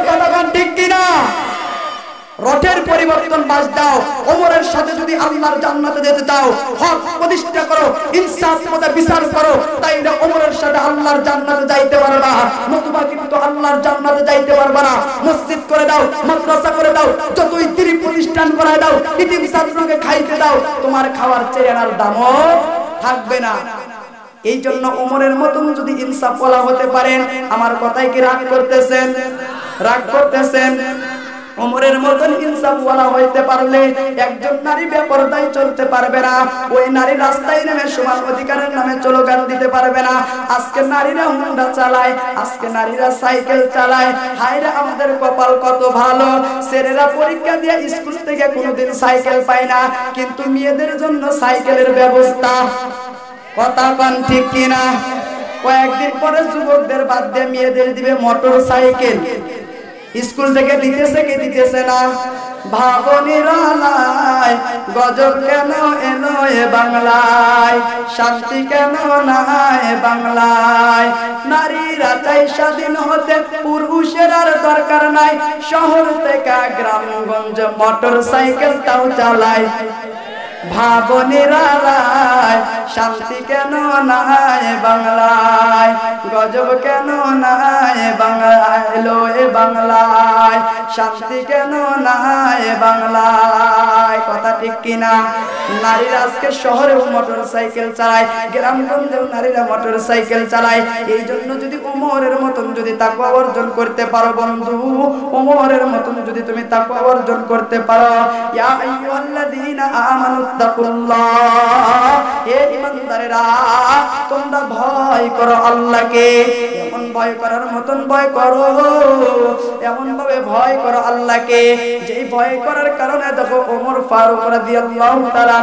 কথা কোন ঠিক কিনা? রটের পরিবর্তন বাস দাও। ওমরের সাথে যদি আল্লাহর জান্নাতে যেতে চাও, হক প্রতিষ্ঠা করো, ইনসাফ মতে বিচার করো, তাই না ওমরের সাথে আল্লাহর জান্নাতে যাইতে পারবা, নতুবা কিন্তু আল্লাহর জান্নাতে যাইতে পারবা না। মসজিদ করে দাও, মাদ্রাসা করে দাও, যতই দিনী প্রতিষ্ঠান করায় দাও, ইতিম ছাত্রকে খাইতে দাও, তোমার খাওয়ার চেয়ার দামও থাকবে না। এই জন্য ওমরের মতন যদি ইনসাফ ওয়ালা হতে পারেন, আমার কথাই কি রাগ করতেছেন? রাগ করতেছেন? ওমরের মতন ইনসাফ ওয়ালা হইতে পারলে একজন নারী বেপরদায় চলতে পারবে না, ওই নারী রাস্তায় নেমে সমান অধিকারের নামে স্লোগান দিতে পারবে না। আজকে নারীরা হুন্ডা চালায়, আজকে নারীরা সাইকেল চালায়। হায়রে আমাদের কপাল কত ভালো, ছেলেরা পরীক্ষা দিয়ে স্কুল থেকে কোনোদিন সাইকেল পায় না, কিন্তু মেয়েদের জন্য সাইকেলের ব্যবস্থা। কথা কোন ঠিক কিনা? কয়েকদিন পরে যুবকদের বাদ দিয়ে মেয়েদের দিবে মোটর সাইকেল। স্কুল থেকে দিতেছে কি দিতেছে না? ভাবনিরালায় গজব কেন এলো এ বাংলায়, শান্তি কেন নাই বাংলায়? নারীরা চাই স্বাধীন হতে, পুরুষের আর দরকার নাই, শহর থেকে গ্রামগঞ্জ মোটর সাইকেল তাও চালায়। ভাবনিরালায় শান্তি কেন নাই বাংলায়, গজব কেন নাই বাংলায়, এলো এ বাংলায়। শান্তি কেন নাই বাংলায়? কথা ঠিক কিনা? নারীরা আজকে শহরেও মোটর সাইকেল চালায়, গ্রামগঞ্জেও নারীরা মোটর সাইকেল চালায়। এই জন্য যদি ওমরের মতন যদি তাকওয়া অর্জন করতে পারো বন্ধু, ওমরের মতন যদি তুমি তাকওয়া অর্জন করতে পারো, ইয়া আইয়ুহাল্লাযীনা আমানুত্তাকুল্লাহ, হে ঈমানদারেরা তোমরা ভয় করো আল্লাহকে। এমন ভয় করার মতন ভয় করো, এমন ভাবে ভয় করো আল্লাহকে যেই ভয় করার কারণে দেখো ওমর ফারুক রাদিয়াল্লাহু তাআলা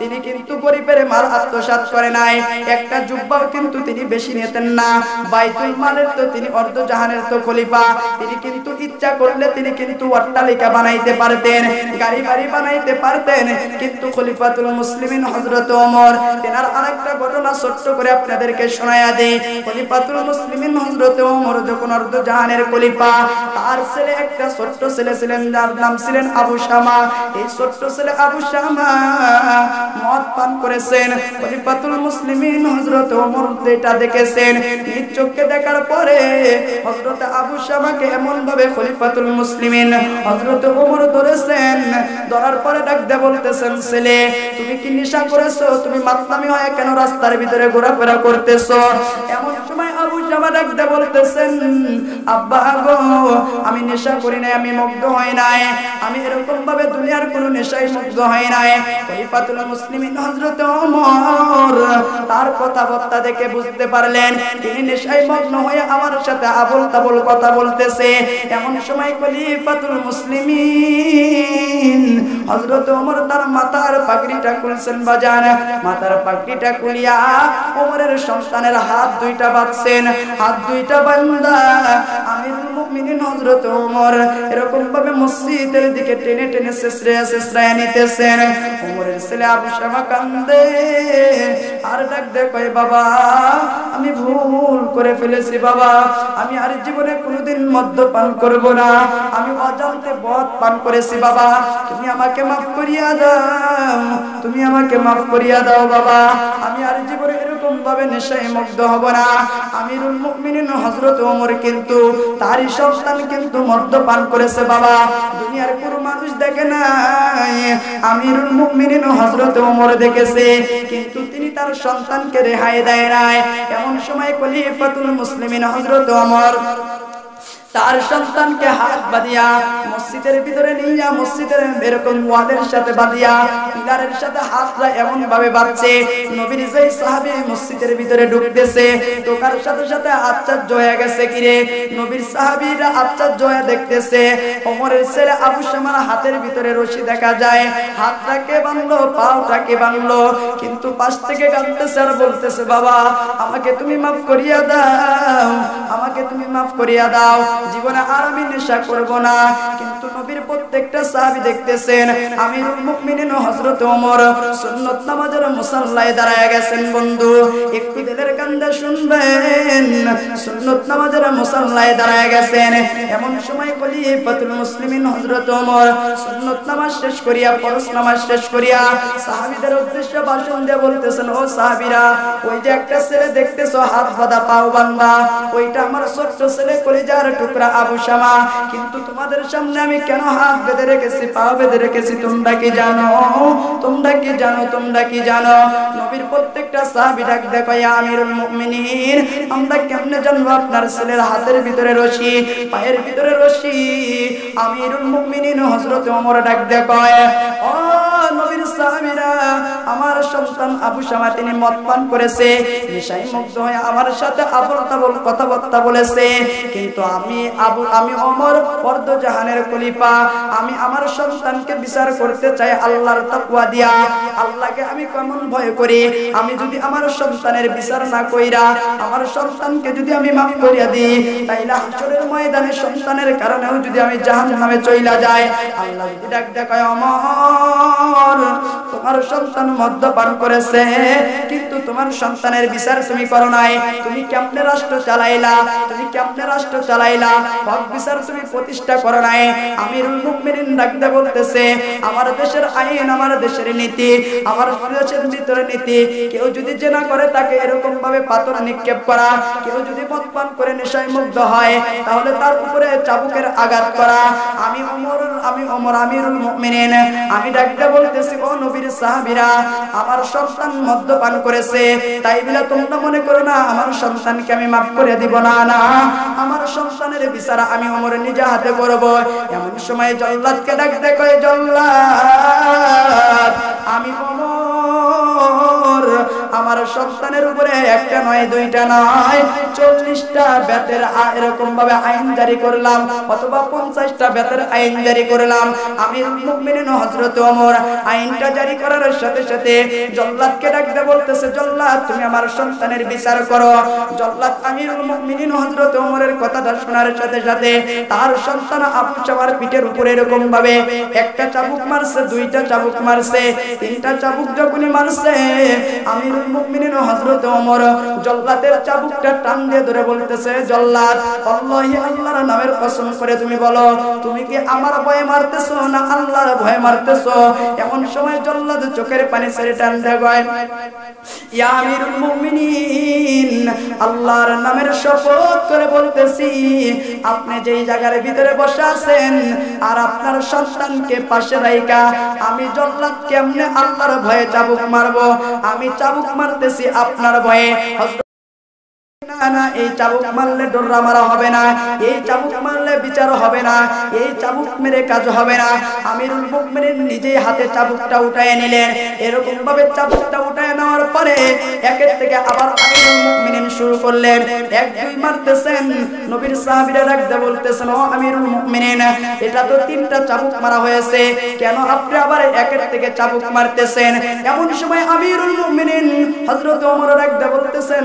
তিনি কিন্তু গরিবের মাল আত্মসাৎ করে নাই, একটা জুব্বাও কিন্তু তিনি বেশি নিতেন না। বাইতুল মালের তো তিনি অর্ধ জাহানের তো খলিফা, তিনি কিন্তু ইচ্ছা করলে তিনি কিন্তু অট্টালিকা বানাইতে পারতেন, গাড়ি বাড়ি বানাইতে পারতেন, কিন্তু খলিফাতুল মুসলিমিন হযরত ওমর তেনার আরেকটা ঘটনা ছোট্ট করে আপনাদেরকে শোনায়া দেই। খলিফাতুল মুসলিমিন হযরত ওমর যখন অর্ধ জাহানের খলিফা, তার ছেলে একটা ছোট্ট ছেলে ছিলেন যার নাম ছিলেন আবু শামা। এই ছোট্ট ছেলে আবু শামা মদ পান করেছেন। খলিফাতুল মুসলিমিন হযরত ওমর যেটা দেখেছেন, নিজ চোখে দেখার পরে হযরত আবু শামাকে এমন ভাবে খলিফাতুল মুসলিমিন হযরত ওমর ধরেছেন, ধরার পরে ডাক দিয়ে বলতেছেন, ছেলে তুমি কি নেশা করেছো? তুমি মাতলামি হয়ে কেন রাস্তার ভিতরে ঘোরাফেরা করতেছো? এমন সময় আবু শামা ডাক দিয়ে বলতেছেন, আব্বা গো আমি নেশা করি নাই, আমি মুগ্ধ হই নাই, আমি এরকম ভাবে দুনিয়ার কোনো নেশায় মুগ্ধ হই নাই। খলিফাতুল মুসলিমিন হযরত ওমর তার কথাবার্তা দেখে বুঝতে পারলেন তিনি নেশায় মগ্ন হয়ে আমার সাথে আবল তাবল কথা বলতেছে। এমন সময় খলিফাতুল মুসলিমিন হযরত ওমর তার মাথার পাগড়িটা খুলছেন বাজান, মাথার পাগড়িটা খুলিয়া ওমরের সন্তানের হাত দুইটা বাঁধছেন। হাত দুইটা বান্দা আমিরুল মুমিনিন হযরত ওমর এরকম ভাবে মসজিদের দিকে টেনে টেনে শেষরায় নিতেছেন। ওমরের ছেলে আবু শামা কান্দে আর ডাক দে কয়, বাবা আমি ভুল করে ফেলেছি বাবা, আমি আর জীবনে কোনোদিন মদ্যপান করব না, আমি অজান্তে মদ পান করেছি বাবা, তুমি আমাকে মাফ করিয়া দাও, তুমি আমাকে মাফ করিয়া দাও বাবা, আমি আর জীবনে এরকম ভাবে নেশায় মুগ্ধ হব না। আমিরুল মুমিনিন হযরত ওমর কিন্তু তারই সন্তান কিন্তু মদ্যপান করেছে বাবা, দুনিয়ার কোনো মানুষ দেখে নাই, আমিরুল মুমিনিন হযরত ওমর দেখেছে, কিন্তু তিনি তার সন্তানকে রেহাই দেয় নাই। এমন সময় খলিফাতুল মুসলিমিন হযরত ওমর তার সন্তানকে হাত বাঁধিয়া মসজিদের ভিতরে নিয়ে মসজিদের এরকম ওয়ালের সাথে বাঁধিয়া পিলারের সাথে হাতটা এমন ভাবে বাঁধছে, নবীর যেই সাহাবী মসজিদের ভিতরে ঢুকতেছে ঢোকার সাথে সাথে আশ্চর্য হয়ে গেছে, কিরে নবীর সাহাবীরা আশ্চর্য হয়ে দেখতেছে ওমরের ছেলে আবু শামার হাতের ভিতরে রশি দেখা যায়, হাতটাকে বাঁধলো পাওটাকে বাঁধলো, কিন্তু পাশ থেকে কাঁদতেছে আর বলতেছে, বাবা আমাকে তুমি মাফ করিয়া দাও, আমাকে তুমি মাফ করিয়া দাও, জীবনে আর আমি নেশা করব না। কিন্তু নবীর প্রত্যেকটা সাহাবী দেখতেছেন আমিরুল মুমিনিন হযরত ওমর সুন্নাত নামাজের মুসাল্লায় দাঁড়ায় গেছেন। বন্ধু একটু দিলের কান্দে শুনবেন, সুন্নাত নামাজের মুসাল্লায় দাঁড়ায় গেছেন। এমন সময় খলিফাতুল মুসলিমিন হযরত ওমর সুন্নাত নামাজ শেষ করিয়া ফরজ নামাজ শেষ করিয়া সাহাবীদের উদ্দেশ্যে ভাষণ দিয়ে বলতেছেন, ও সাহাবীরা ওই যে একটা ছেলে দেখতেছো হাত বাঁধা পাও বাঁধা, ওইটা আমার ছোট্ট ছেলে কলিজার টুকরা আবু শামা, কিন্তু তোমাদের সামনে আমি কেন হাত বেঁধে রেখেছি পা বেঁধে রেখেছি তোমরা কি জানো? তোমরা কি জানো? তোমরা কি জানো? নবীর প্রত্যেকটা সাহাবী ডাক দেখো, ইয়া আমিরুল মুমিনিন আমরা কেমনে জানবো আপনার ছেলের হাতের ভিতরে রশি পায়ের ভিতরে রশি? আমিরুল মুমিনিন হযরত ওমর ডাক দেখো, ও নবীর সাহাবীরা আমার সন্তান আবু শামা তিনি মদ পান করেছে, নেশায় মুগ্ধ হয়ে আমার সাথে আবল তাবল কথাবার্তা বলেছে, কিন্তু আমি ওমর অর্ধ জাহানের খলিফা, আমি আমার সন্তানকে বিচার করতে চাই আল্লাহর তাকওয়া দিয়া। আল্লাহকে আমি কেমন ভয় করি, আমি যদি আমার সন্তানের বিচার না কইরা আমার সন্তানকে যদি আমি মাফ করিয়া দিই, তাইলে হাসরের ময়দানে সন্তানের কারণেও যদি আমি জাহান্নামে চইলা যাই, আল্লাহ যদি ডাক দেখায় ওমর তোমার সন্তান মদ্যপান করেছে, কিন্তু তোমার সন্তানের বিচার তুমি করো নাই। তুমি কেমনে রাষ্ট্র চালাইলা, তুমি কেমনে রাষ্ট্র চালাইলা, হক বিচার তুমি প্রতিষ্ঠা করো নাই। আমিরুল মুমিনিন ডাকতে বলতেছে, আমার দেশের আইন, আমার দেশের নীতি, আমার দেশের ভিতরে নীতি, কেউ যদি জেনা করে তাকে এরকম ভাবে পাথর নিক্ষেপ করা, কেউ যদি মদ পান করে নেশায় মুগ্ধ হয় তাহলে তার উপরে চাবুকের আঘাত করা। আমি ওমর আমিরুল মুমিনিন, আমি ডাকতে বলতেছি, ও নবীর সাহাবীরা, আমার সন্তান মদ্যপান করেছে, তাই বলে তোমরা মনে করো না আমার সন্তানকে আমি মাফ করে দিব না। না, আমার সন্তানের বিচার আমি ওমর নিজে হাতে করব। এমন সময় জল্লাদকে ডাকতে কয়, জল্লাদ, আমি ওমর আমার সন্তানের উপরে একটা নয়, দুইটা নয়, 40টা বেতের এরকম ভাবে আইন জারি করলাম, অথবা 50টা বেতের আইন জারি করলাম। আমিরুল মুমিনিন হযরত ওমর আইনটা জারি করার সাথে সাথে জল্লাদকে ডাকতে বলতেছে, জল্লাদ তুমি আমার সন্তানের বিচার করো। জল্লাদ আমিরুল মুমিনিন হযরত ওমরের কথাটা শোনার সাথে সাথে তার সন্তান আবু শামার পিঠের উপরে এরকম ভাবে একটা চাবুক মারছে, দুইটা চাবুক মারছে, তিনটা চাবুক যখনই মারছে, আমিরুল মুমিনিন হযরত ওমর জল্লাদের চাবুকটা টান দিয়ে ধরে বলতেছে, জল্লাদ, আল্লাহি, আল্লাহর নামের কসম করে তুমি বলো, তুমি কি আমার ভয়ে মারতেছো না আল্লাহর ভয়ে মারতেছো? এমন সময় জল্লাদ চোখের পানি ছেড়ে টান দিয়ে কয়, ইয়া আমিরুল মুমিনিন, আল্লাহর নামের শপথ করে বলতেছি, আপনি যেই জায়গার ভিতরে বসে আছেন আর আপনার সন্তানকে পাশে রাইখা আমি জল্লাদ কেমনে আল্লাহর ভয়ে চাবুক মারবো? আমি চাবুক মারতেছি আপনার ভয়ে। না না, এই চাবুক মারলে ডোররা মারা হবে না, এই চাবুক মারলে বিচার হবে না, এই চাবুক মেরে কাজ হবে না। আমিরুল মুমিনিন নিজেই হাতে চাবুকটা উঠায় নিলেন। এরকম ভাবে চাবুকটা উঠায় নেওয়ার পরে একের থেকে আবার আমিরুল মুমিনিন শুরু করলেন। এক দুই মারতেছেন, নবীর সাহাবীরা ডাকতে বলতেছেন, ও আমিরুল মুমিনিন, এটা তো 3টা চাবুক মারা হয়েছে, কেন আপনি আবার একের থেকে চাবুক মারতেছেন? এমন সময় আমিরুল মুমিনিন হযরত ওমর ডাকতে বলতেছেন,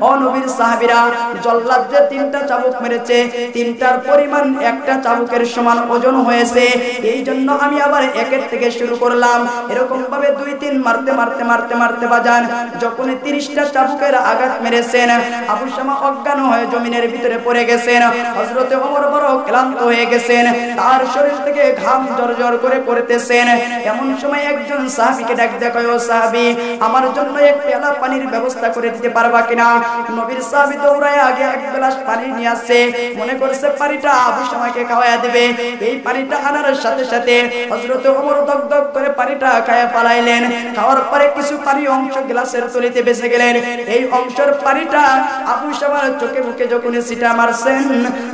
ও নবীর সাহাবীরা, জল্লাদ যে 3টা চাবুক মেরেছে, 3টার পরিমাণ একটা চাবুকের সমান ওজন হয়েছে, এই জন্য আমি আবার একের থেকে শুরু করলাম। এরকম ভাবে 2-3 মারতে মারতে মারতে মারতে বাজান যখন 30টা চাবুকের আঘাত মেরেছেন, আবু শামা অজ্ঞান হয়ে জমিনের ভিতরে পড়ে গেছেন। হযরত ওমর বড় ক্লান্ত হয়ে গেছেন, তার শরীর থেকে ঘাম জরজর করে পড়তেছেন। এমন সময় একজন সাহাবীকে ডাক দেয়, ও সাহাবী, আমার জন্য এক পেয়ালা পানির ব্যবস্থা করে দিতে পারবা কিনা? নবীর সাহাবী দৌড়ায় আগে এক গ্লাস পানি নিয়ে আসছে, মনে করছে পানিটা আবু শামাকে খাওয়ায়া দিবে। এই পানিটা আনার সাথে সাথে হযরত ওমর দগদগ করে পানিটা খায়া ফেলাইলেন। খাওয়ার পরে কিছু পানি অংশ গ্লাসের তলিতে বেঁচে গেলেন। এই অংশের পানিটা আবু শামার চোখে মুখে যখন ছিটা মারছেন,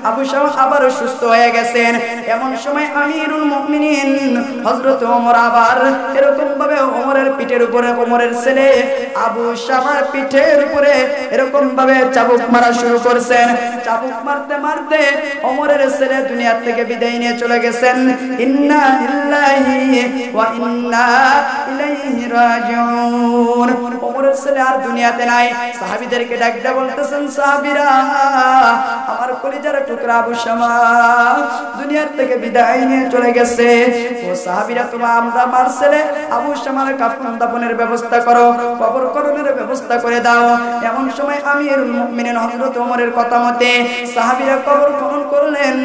আবু শামা আবার সুস্থ হয়ে গেছেন। এমন সময় আমিরুল মুমিনিন হযরত ওমর আবার এরকম ভাবে ওমরের পিঠের উপরে, ওমরের ছেলে আবু শামার পিঠের উপরে এরকম ভাবে চাবুক মারা শুরু করছেন। চাবুক মারতে মারতে ওমরের ছেলে দুনিয়া থেকে বিদায় নিয়ে চলে গেছেন। ইন্না লিল্লাহি ওয়া ইন্না ইলাইহি রাজিউন। ওমরের ছেলে আর দুনিয়াতে নাই। সাহাবীদেরকে ডাকতে বলতেছেন, সাহাবীরা, আমার কলিজার টুকরা আবু শামা দুনিয়া থেকে বিদায় নিয়ে চলে গেছে। ও সাহাবীরা, তোমরা আমরা আমার ছেলে আবু শামার কাফন দাফনের ব্যবস্থা করো, কবর করণের ব্যবস্থা করে দাও। এমন সময় আমিরুল মুমিনিন হযরত ওমরের কথা মতে সাহাবীরা কবর খনন করলেন,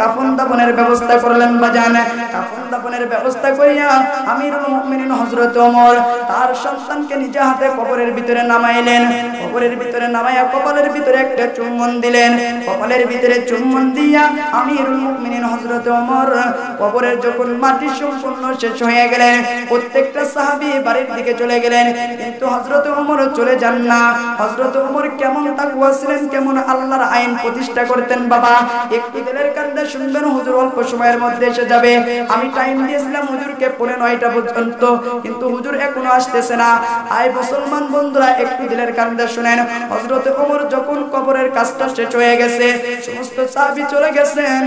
কাফন দাফনের ব্যবস্থা করলেন। বাজান কাফন দাফনের ব্যবস্থা করিয়া আমিরুল মুমিনিন হযরত ওমর তার সন্তানকে নিজে হাতে কবরের ভিতরে নামাইলেন। কবরের ভিতরে নামাইয়া কপালের ভিতরে একটা চুম্বন দিলেন। কপালের ভিতরে চুম্বন দিয়া আমিরুল মুমিনিন হযরত ওমর কবরের যখন মাটি সম্পূর্ণ শেষ হয়ে গেলেন, প্রত্যেকটা সাহাবী বাড়ির দিকে চলে গেলেন, কিন্তু হযরত ওমর চলে যান না। হযরত ওমর কেমন তাকওয়া ছিলেন, কেমন আল্লাহর আইন প্রতিষ্ঠা করতেন। বাবা, একটু দিলের কান্দে শুনবেন, হুজুর অল্প সময়ের মধ্যে এসে যাবে। আমি টাইম দিয়েছিলাম হুজুরকে 9:30 পর্যন্ত, কিন্তু হুজুর এখনো আসতেছে না। আয় মুসলমান বন্ধুরা, একটু দিলের কান্দে শুনেন। হযরত ওমর যখন কবরের কাজটা শেষ হয়ে গেছে, সমস্ত সাহাবী চলে গেছেন,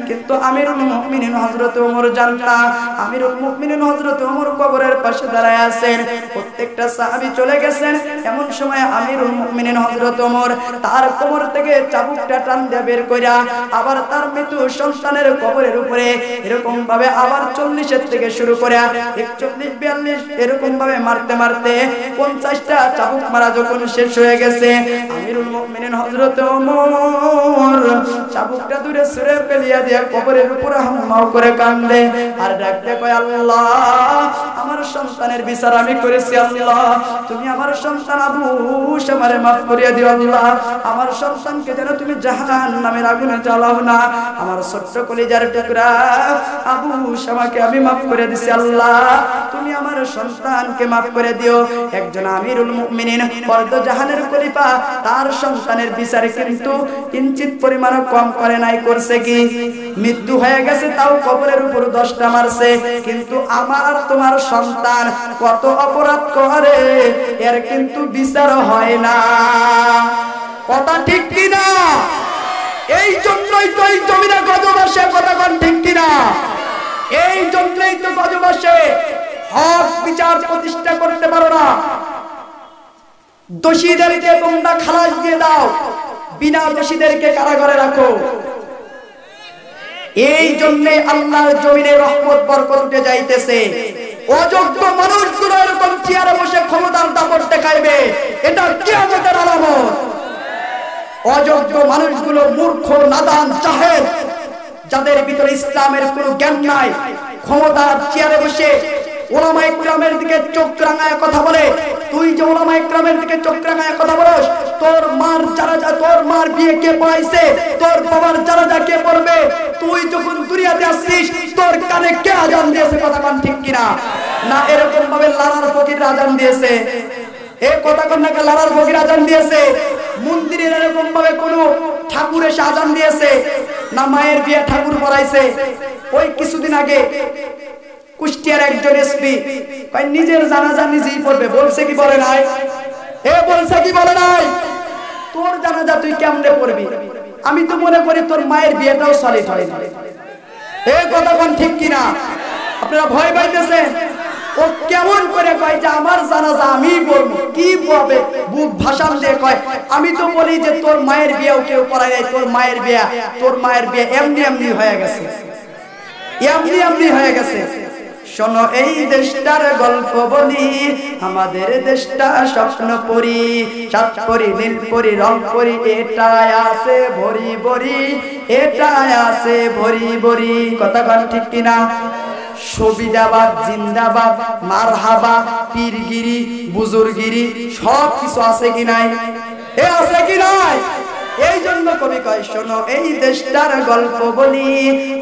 কিন্তু আমিরুল মুমিনিন হযরত ওমর যান না। আমিরুল মুমিনিন হযরত ওমর কবরের পাশে দাঁড়ায় আছেন। প্রত্যেকটা সাহাবী চলে গেছেন। এমন সময় আমিরুল মুমিনিন হযরত ওমর তার কোমর থেকে চাবুকটা টান দিয়ে বের কইরা আবার তার মৃত্যু সন্তানের কবরের উপরে এরকম ভাবে আবার 40 থেকে শুরু করে 41 42 এরকম ভাবে মারতে মারতে 50টা চাবুক মারা যখন শেষ হয়ে গেছে, আমিরুল মুমিনিন হযরত ওমর চাবুকটা দূরে ছুঁড়ে ফেলিয়া দিয়ে কবরের উপরে হাম্মাও করে কান্দে আর ডাকতে কয়, আল্লাহ আমার সন্তানের বিচার আমি করেছি, আল্লাহ তুমি আমার সন্তান আবু শামারে মাফ করিয়া দিও, আল্লাহ আমার সন্তানকে যেন তুমি জাহান্নামের আগুনে জ্বালাও না, আমার ছোট্ট কলিজার টুকরা আবু শামাকে আমি মাফ করে দিছি, আল্লাহ তুমি আমার সন্তানকে মাফ করে দিও। একজন আমিরুল মুমিনিন জাহানের খলিফা তার সন্তানের বিচারে কিন্তু কিঞ্চিত পরিমাণ কম করে নাই, করছে কি মৃত্যু হয়ে গেছে তাও কবরের উপর 10টা মারছে, কিন্তু আমার আর তোমার সন্তান কত অপরাধ করে এর কিন্তু বিচার হয় না। কথা ঠিক কিনা? এই জন্যই তো এই জমিনে গজব আসে, কথা কোন ঠিক কিনা? এই জন্যই তো গজব আসে, হক বিচার প্রতিষ্ঠা করতে পারো না, দোষীদেরকে তোমরা খালাস দিয়ে দাও, বিনা দোষীদেরকে কারাগারে রাখো। এই জন্য আল্লাহর জমিনে রহমত বরকত উঠে যাইতেছে। অযোগ্য মানুষগুলো এরকম চেয়ারে বসে ক্ষমতার দাপট দেখাইবে, এটা কিয়ামতের আলামত। অযোগ্য মানুষগুলো মূর্খ, নাদান, জাহেল, যাদের ভিতরে ইসলামের কোনো জ্ঞান নাই, ক্ষমতার চেয়ারে বসে ওলামা ইকরামের দিকে চোখ রাঙায় কথা বলে। তুই যে ওলামা ইকরামের দিকে চোখ রাঙায় কথা বলস, তোর মার জানাজা, তোর মার বিয়ে কে পড়াইছে, তোর বাবার জানাজা কে পড়বে, তুই যখন দুনিয়াতে আসছিস তোর কানে কে আজান দিয়েছে, কথা কোন ঠিক কিনা? না এরকম ভাবে লালার ফকির আজান দিয়েছে, এই কথা কোন নাকি লালার ফকির আজান দিয়েছে, মন্দিরের এরকম ভাবে কোন ঠাকুর এসে আজান দিয়েছে, না মায়ের বিয়ে ঠাকুর পড়াইছে। ওই কিছুদিন আগে কুষ্টিয়ার একজন এসপি নিজের জানাজা নিজেই পড়বে, বলছে কি বলে নাই? বলছে কি বলে নাই? তোর জানাজা তুই কেমনে পড়বি? আমি তো মনে করি তোর মায়ের বিয়েটাও সলিড হয় না। কথা কোন ঠিক কিনা? আপনারা ভয় পাইতেছেন? ও কেমন করে কয় যে আমার জানাজা আমি পড়বো, কি বলবে বুক ভাষণ দিয়ে কয়। আমি তো বলি যে তোর মায়ের বিয়েও কেউ পড়ায় নাই, তোর মায়ের বিয়ে এমনি এমনি হয়ে গেছে, এমনি এমনি হয়ে গেছে। শোনো এই দেশটার গল্প বলি, আমাদের দেশটা স্বপ্ন পরি, সাত পরি, নীল পরি, রং পরি, এটাই আছে ভরি ভরি, এটাই আছে ভরি ভরি। কথা বল ঠিক কিনা? সুবিধাবাদ, জিন্দাবাদ, মারহাবা, পীরগিরি, বুজুর্গিরি সব কিছু আছে কি নাই? আছে কি নাই? এই জন্য কবি কয়, শোনো এই দেশটার গল্প বলি,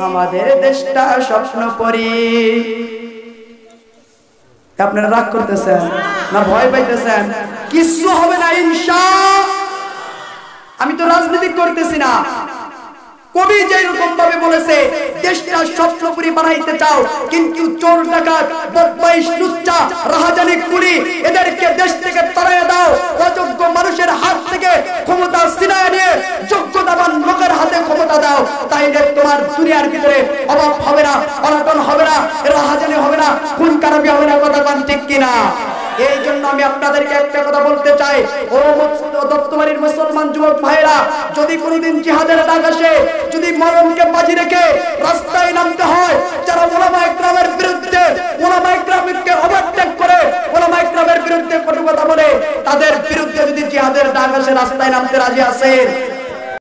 আমাদের দেশটা স্বপ্ন পরি। আপনারা রাগ করতেছেন না ভয় পাইতেছেন? কিছু হবে না ইনশাআল্লাহ। আমি তো রাজনীতি করতেছি না। কবি যেরকম ভাবে বলেছে দেশটা স্বপ্নপুরী বানাইতে চাও, কিন্তু চোর ডাকাত, বদমাইশ, লুচ্চা, রাহাজানি কুলি এদেরকে দেশ থেকে তাড়িয়ে দাও। অযোগ্য মানুষের হাত থেকে ক্ষমতা ছিনিয়ে নিয়ে যোগ্যতাবান লোকের হাতে ক্ষমতা দাও, তাইলে তোমার দুনিয়ার ভিতরে অভাব হবে না, অনটন হবে না, রাহাজানি হবে না, খুন খারাপি হবে না। কথা কোন ঠিক কিনা? এই জন্য আমি আপনাদেরকে একটা কথা বলতে চাই, ও দত্তবাড়ির মুসলমান যুবক ভাইরা, যদি কোনোদিন জিহাদের ডাক আসে, যদি মরণকে বাজি রেখে রাস্তায় নামতে হয়, যারা ওলামা ইকরামের বিরুদ্ধে, ওলামা ইকরামকে ওভারটেক করে, ওলামা ইকরামের বিরুদ্ধে কটু কথা বলে, তাদের বিরুদ্ধে যদি জিহাদের ডাক আসে রাস্তায় নামতে রাজি আছেন?